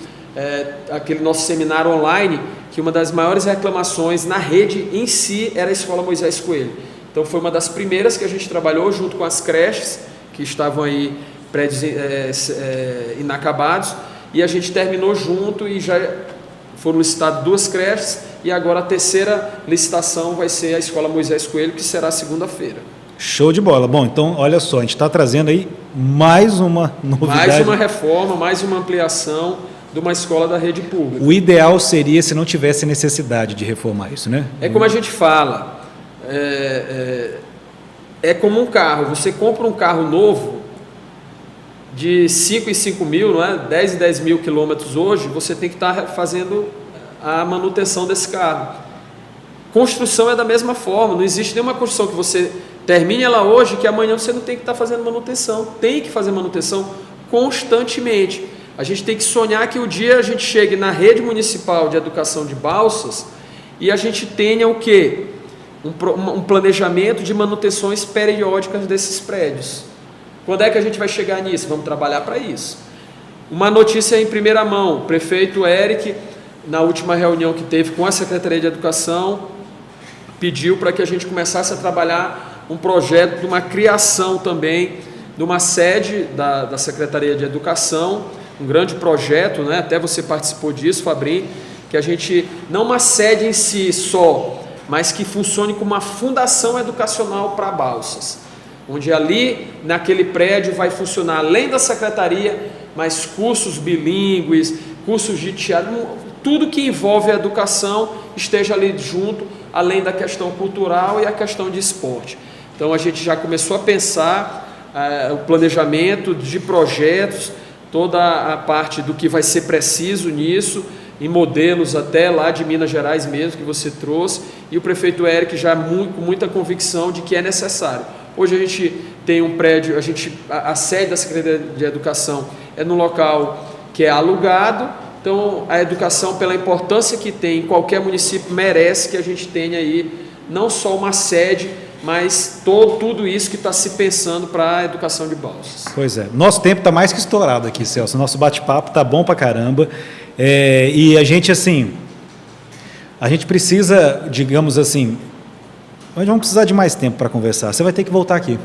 aquele nosso seminário online, que uma das maiores reclamações na rede em si era a Escola Moisés Coelho. Então foi uma das primeiras que a gente trabalhou junto com as creches, que estavam aí prédios inacabados, e a gente terminou junto e já foram licitadas 2 creches, e agora a terceira licitação vai ser a Escola Moisés Coelho, que será segunda-feira. Show de bola. Bom, então, olha só, a gente está trazendo aí mais uma novidade. Mais uma reforma, mais uma ampliação de uma escola da rede pública. O ideal seria se não tivesse necessidade de reformar isso, né? É como a gente fala, é como um carro, você compra um carro novo de 5 em 5 mil, não é? 10 em 10 mil quilômetros hoje, você tem que estar fazendo a manutenção desse carro. Construção é da mesma forma, não existe nenhuma construção que você termine ela hoje, que amanhã você não tem que estar fazendo manutenção, tem que fazer manutenção constantemente. A gente tem que sonhar que o dia a gente chegue na rede municipal de educação de Balsas e a gente tenha o quê? Um planejamento de manutenções periódicas desses prédios. Quando é que a gente vai chegar nisso? Vamos trabalhar para isso. Uma notícia em primeira mão, o prefeito Eric, na última reunião que teve com a Secretaria de Educação, pediu para que a gente começasse a trabalhar um projeto de uma criação também de uma sede da Secretaria de Educação, um grande projeto, né? Até você participou disso, Fabrinho, que a gente, não uma sede em si só, mas que funcione como uma fundação educacional para Balsas, onde ali, naquele prédio, vai funcionar, além da secretaria, mas cursos bilíngues, cursos de teatro, tudo que envolve a educação esteja ali junto, além da questão cultural e a questão de esporte. Então a gente já começou a pensar o planejamento de projetos, toda a parte do que vai ser preciso nisso, em modelos até lá de Minas Gerais mesmo que você trouxe, e o prefeito Eric já com muita convicção de que é necessário. Hoje a gente tem um prédio, a sede da Secretaria de Educação é num local que é alugado, então a educação, pela importância que tem em qualquer município, merece que a gente tenha aí não só uma sede, mas tudo isso que está se pensando para a educação de Balsas. Pois é, nosso tempo está mais que estourado aqui, Celso, nosso bate-papo está bom pra caramba, e a gente precisa, digamos assim, nós vamos precisar de mais tempo para conversar, você vai ter que voltar aqui.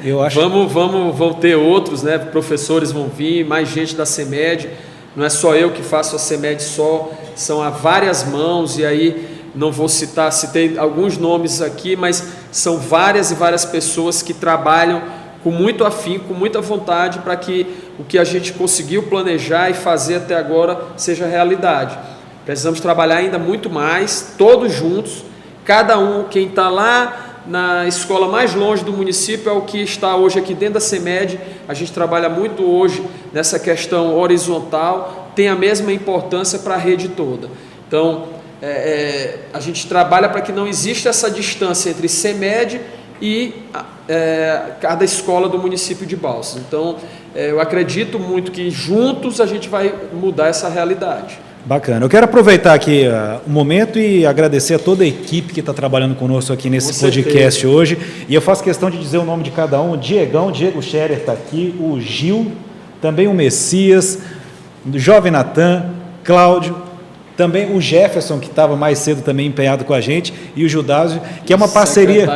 Eu acho. Vão ter outros, né? Professores vão vir, mais gente da CEMED, não é só eu que faço a CEMED só, são a várias mãos, e aí não vou citei alguns nomes aqui, mas são várias e várias pessoas que trabalham com muito afinco, com muita vontade para que o que a gente conseguiu planejar e fazer até agora seja realidade. Precisamos trabalhar ainda muito mais, todos juntos, cada um, quem está lá na escola mais longe do município é o que está hoje aqui dentro da CEMED. A gente trabalha muito hoje nessa questão horizontal, tem a mesma importância para a rede toda. Então, a gente trabalha para que não exista essa distância entre CEMED e cada escola do município de Balsas. Então, eu acredito muito que juntos a gente vai mudar essa realidade. Bacana. Eu quero aproveitar aqui o momento e agradecer a toda a equipe que está trabalhando conosco aqui nesse podcast hoje. E eu faço questão de dizer o nome de cada um. O Diego Scherer está aqui, o Gil, também o Messias, o Jovem Natan, Cláudio, também o Jefferson, que estava mais cedo também empenhado com a gente, e o Judásio, que é uma parceria...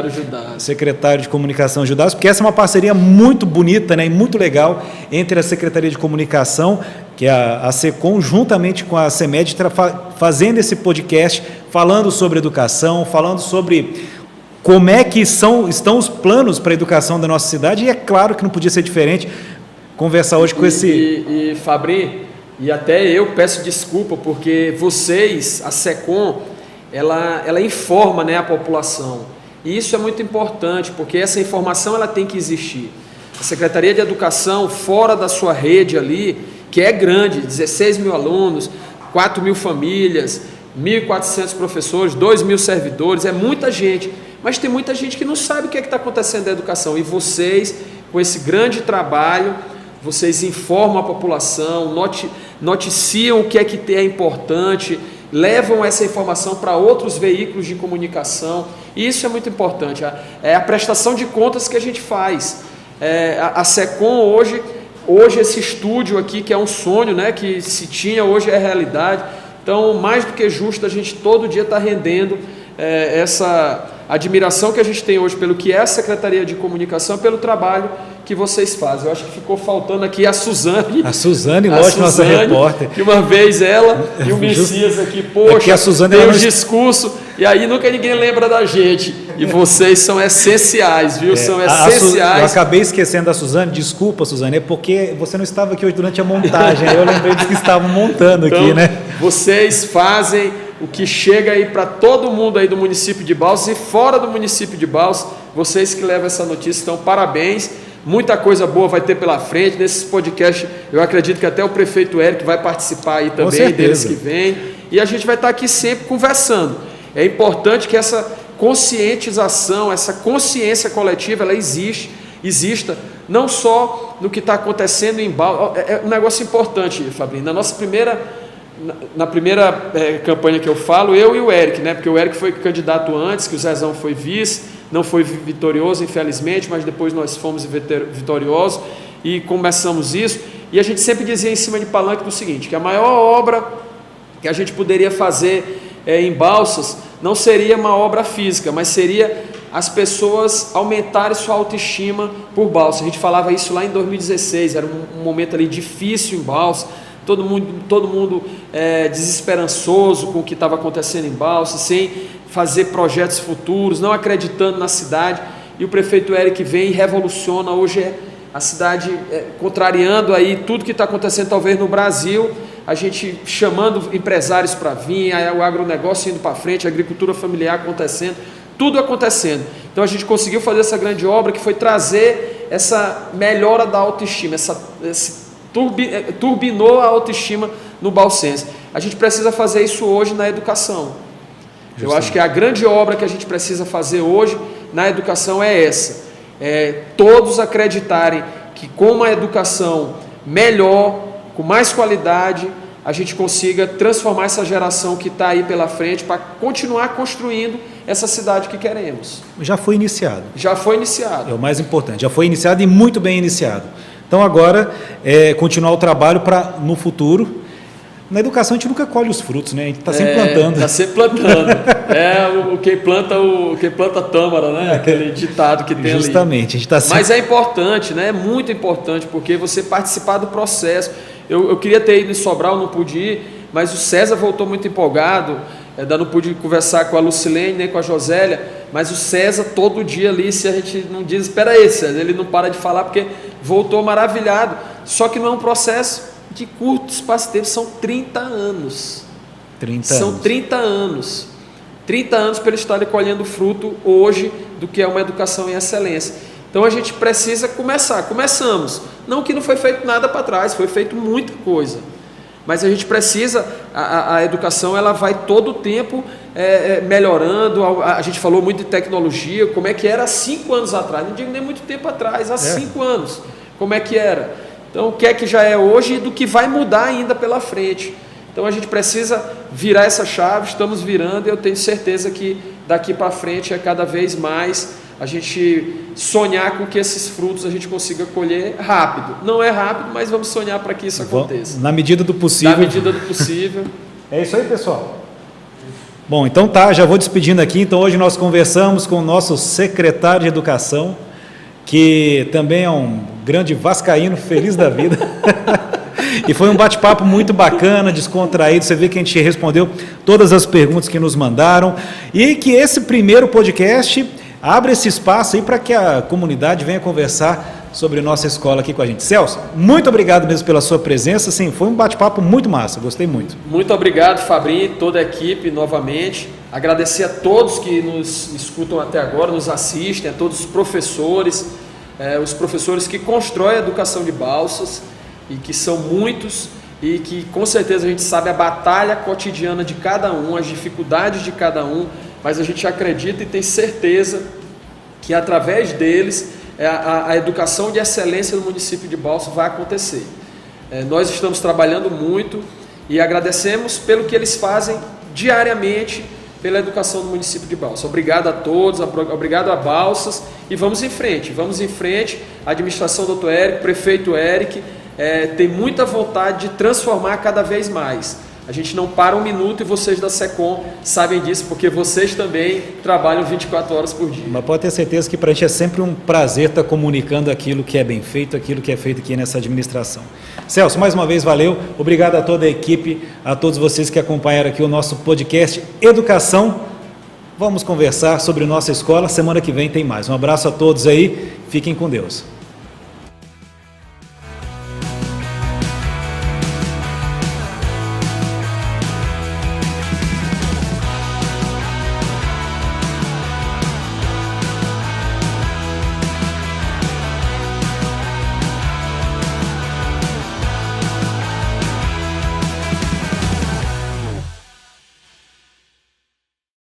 Secretário de Comunicação Judásio, porque essa é uma parceria muito bonita, né, e muito legal entre a Secretaria de Comunicação, que é a SECOM, juntamente com a CEMED, fazendo esse podcast, falando sobre educação, falando sobre como é que estão os planos para a educação da nossa cidade, e é claro que não podia ser diferente conversar hoje com esse... E Fabri, e até eu peço desculpa, porque vocês, a SECOM, ela informa, né, a população, e isso é muito importante, porque essa informação ela tem que existir. A Secretaria de Educação, fora da sua rede ali, que é grande, 16 mil alunos, 4 mil famílias, 1.400 professores, 2 mil servidores, é muita gente, mas tem muita gente que não sabe o que está acontecendo na educação, e vocês, com esse grande trabalho, vocês informam a população, noticiam o que é importante, levam essa informação para outros veículos de comunicação, e isso é muito importante, é a prestação de contas que a gente faz. A SECOM hoje esse estúdio aqui, que é um sonho, né, que se tinha, hoje é realidade, então mais do que justo a gente todo dia está rendendo essa admiração que a gente tem hoje pelo que é a Secretaria de Comunicação, pelo trabalho que vocês fazem. Eu acho que ficou faltando aqui a Suzane. A Suzane, lógico, nossa repórter. Que uma vez ela e o Messias aqui, poxa, a Suzane tem um discurso, e aí nunca ninguém lembra da gente. E vocês são essenciais, viu? São essenciais. Eu acabei esquecendo da Suzane, desculpa, Suzane, é porque você não estava aqui hoje durante a montagem, aí eu lembrei dos que estavam montando aqui, então, né? Vocês fazem o que chega aí para todo mundo aí do município de Balsas e fora do município de Balsas, vocês que levam essa notícia, então parabéns, muita coisa boa vai ter pela frente, nesses podcasts eu acredito que até o prefeito Eric vai participar aí também, deles que vem, e a gente vai estar aqui sempre conversando. É importante que conscientização, essa consciência coletiva, ela exista, não só no que está acontecendo em Balsas. É um negócio importante, Fabrício. Na primeira campanha que eu falo, eu e o Eric, né? Porque o Eric foi candidato antes, que o Zezão foi vice, não foi vitorioso, infelizmente, mas depois nós fomos vitoriosos e começamos isso. E a gente sempre dizia em cima de palanque do seguinte, que a maior obra que a gente poderia fazer em Balsas não seria uma obra física, mas seria as pessoas aumentarem sua autoestima por Balsas. A gente falava isso lá em 2016, era um momento ali difícil em Balsas, todo mundo desesperançoso com o que estava acontecendo em Balsas, sem fazer projetos futuros, não acreditando na cidade, e o prefeito Eric vem e revoluciona. Hoje a cidade contrariando aí tudo que está acontecendo talvez no Brasil, a gente chamando empresários para vir, o agronegócio indo para frente, a agricultura familiar acontecendo, tudo acontecendo. Então a gente conseguiu fazer essa grande obra que foi trazer essa melhora da autoestima, turbinou a autoestima no balsense. A gente precisa fazer isso hoje na educação. Justamente. Eu acho que a grande obra que a gente precisa fazer hoje na educação é essa. Todos acreditarem que com uma educação melhor, com mais qualidade, a gente consiga transformar essa geração que está aí pela frente para continuar construindo essa cidade que queremos. Já foi iniciado. Já foi iniciado. É o mais importante, já foi iniciado e muito bem iniciado. Então agora continuar o trabalho para no futuro. Na educação a gente nunca colhe os frutos, né? A gente está sempre plantando. Está sempre plantando. Quem planta tâmara, né? Aquele ditado que tem ali. Justamente. A gente tá sempre... Mas é importante, né? É muito importante, porque você participar do processo. Eu queria ter ido em Sobral, não pude ir, mas o César voltou muito empolgado. Ainda não pude conversar com a Lucilene nem com a Josélia, mas o César todo dia ali, se a gente não diz, espera aí, César, ele não para de falar porque voltou maravilhado. Só que não é um processo de curto espaço de tempo, são 30 anos. 30 anos. 30 anos para eles estarem colhendo fruto hoje do que é uma educação em excelência. Então a gente precisa começar. Começamos. Não que não foi feito nada para trás, foi feito muita coisa. Mas a gente precisa, a educação ela vai todo o tempo melhorando. A gente falou muito de tecnologia, como é que era há 5 anos atrás, não digo nem muito tempo atrás, há 5 anos, como é que era. Então o que é que já é hoje e do que vai mudar ainda pela frente. Então a gente precisa virar essa chave, estamos virando, e eu tenho certeza que daqui para frente é cada vez mais a gente sonhar com que esses frutos a gente consiga colher rápido. Não é rápido, mas vamos sonhar para que isso aconteça. Na medida do possível. Na medida do possível. É isso aí, pessoal. Bom, então já vou despedindo aqui. Então hoje nós conversamos com o nosso secretário de Educação, que também é um grande vascaíno, feliz da vida. E foi um bate-papo muito bacana, descontraído. Você vê que a gente respondeu todas as perguntas que nos mandaram. E que esse primeiro podcast abre esse espaço aí para que a comunidade venha conversar sobre nossa escola aqui com a gente. Celso, muito obrigado mesmo pela sua presença. Sim, foi um bate-papo muito massa, gostei muito. Muito obrigado, Fabrício, toda a equipe novamente. Agradecer a todos que nos escutam até agora, nos assistem, a todos os professores que constroem a educação de Balsas, e que são muitos, e que com certeza a gente sabe a batalha cotidiana de cada um, as dificuldades de cada um, mas a gente acredita e tem certeza que através deles a educação de excelência no município de Balsas vai acontecer. Nós estamos trabalhando muito e agradecemos pelo que eles fazem diariamente pela educação do município de Balsas. Obrigado a todos, obrigado a Balsas, e vamos em frente, a administração do Dr. Eric, prefeito Eric, tem muita vontade de transformar cada vez mais. A gente não para um minuto, e vocês da SECOM sabem disso, porque vocês também trabalham 24 horas por dia. Mas pode ter certeza que para a gente é sempre um prazer estar comunicando aquilo que é bem feito, aquilo que é feito aqui nessa administração. Celso, mais uma vez valeu, obrigado a toda a equipe, a todos vocês que acompanharam aqui o nosso podcast Educação. Vamos conversar sobre nossa escola, semana que vem tem mais. Um abraço a todos aí, fiquem com Deus.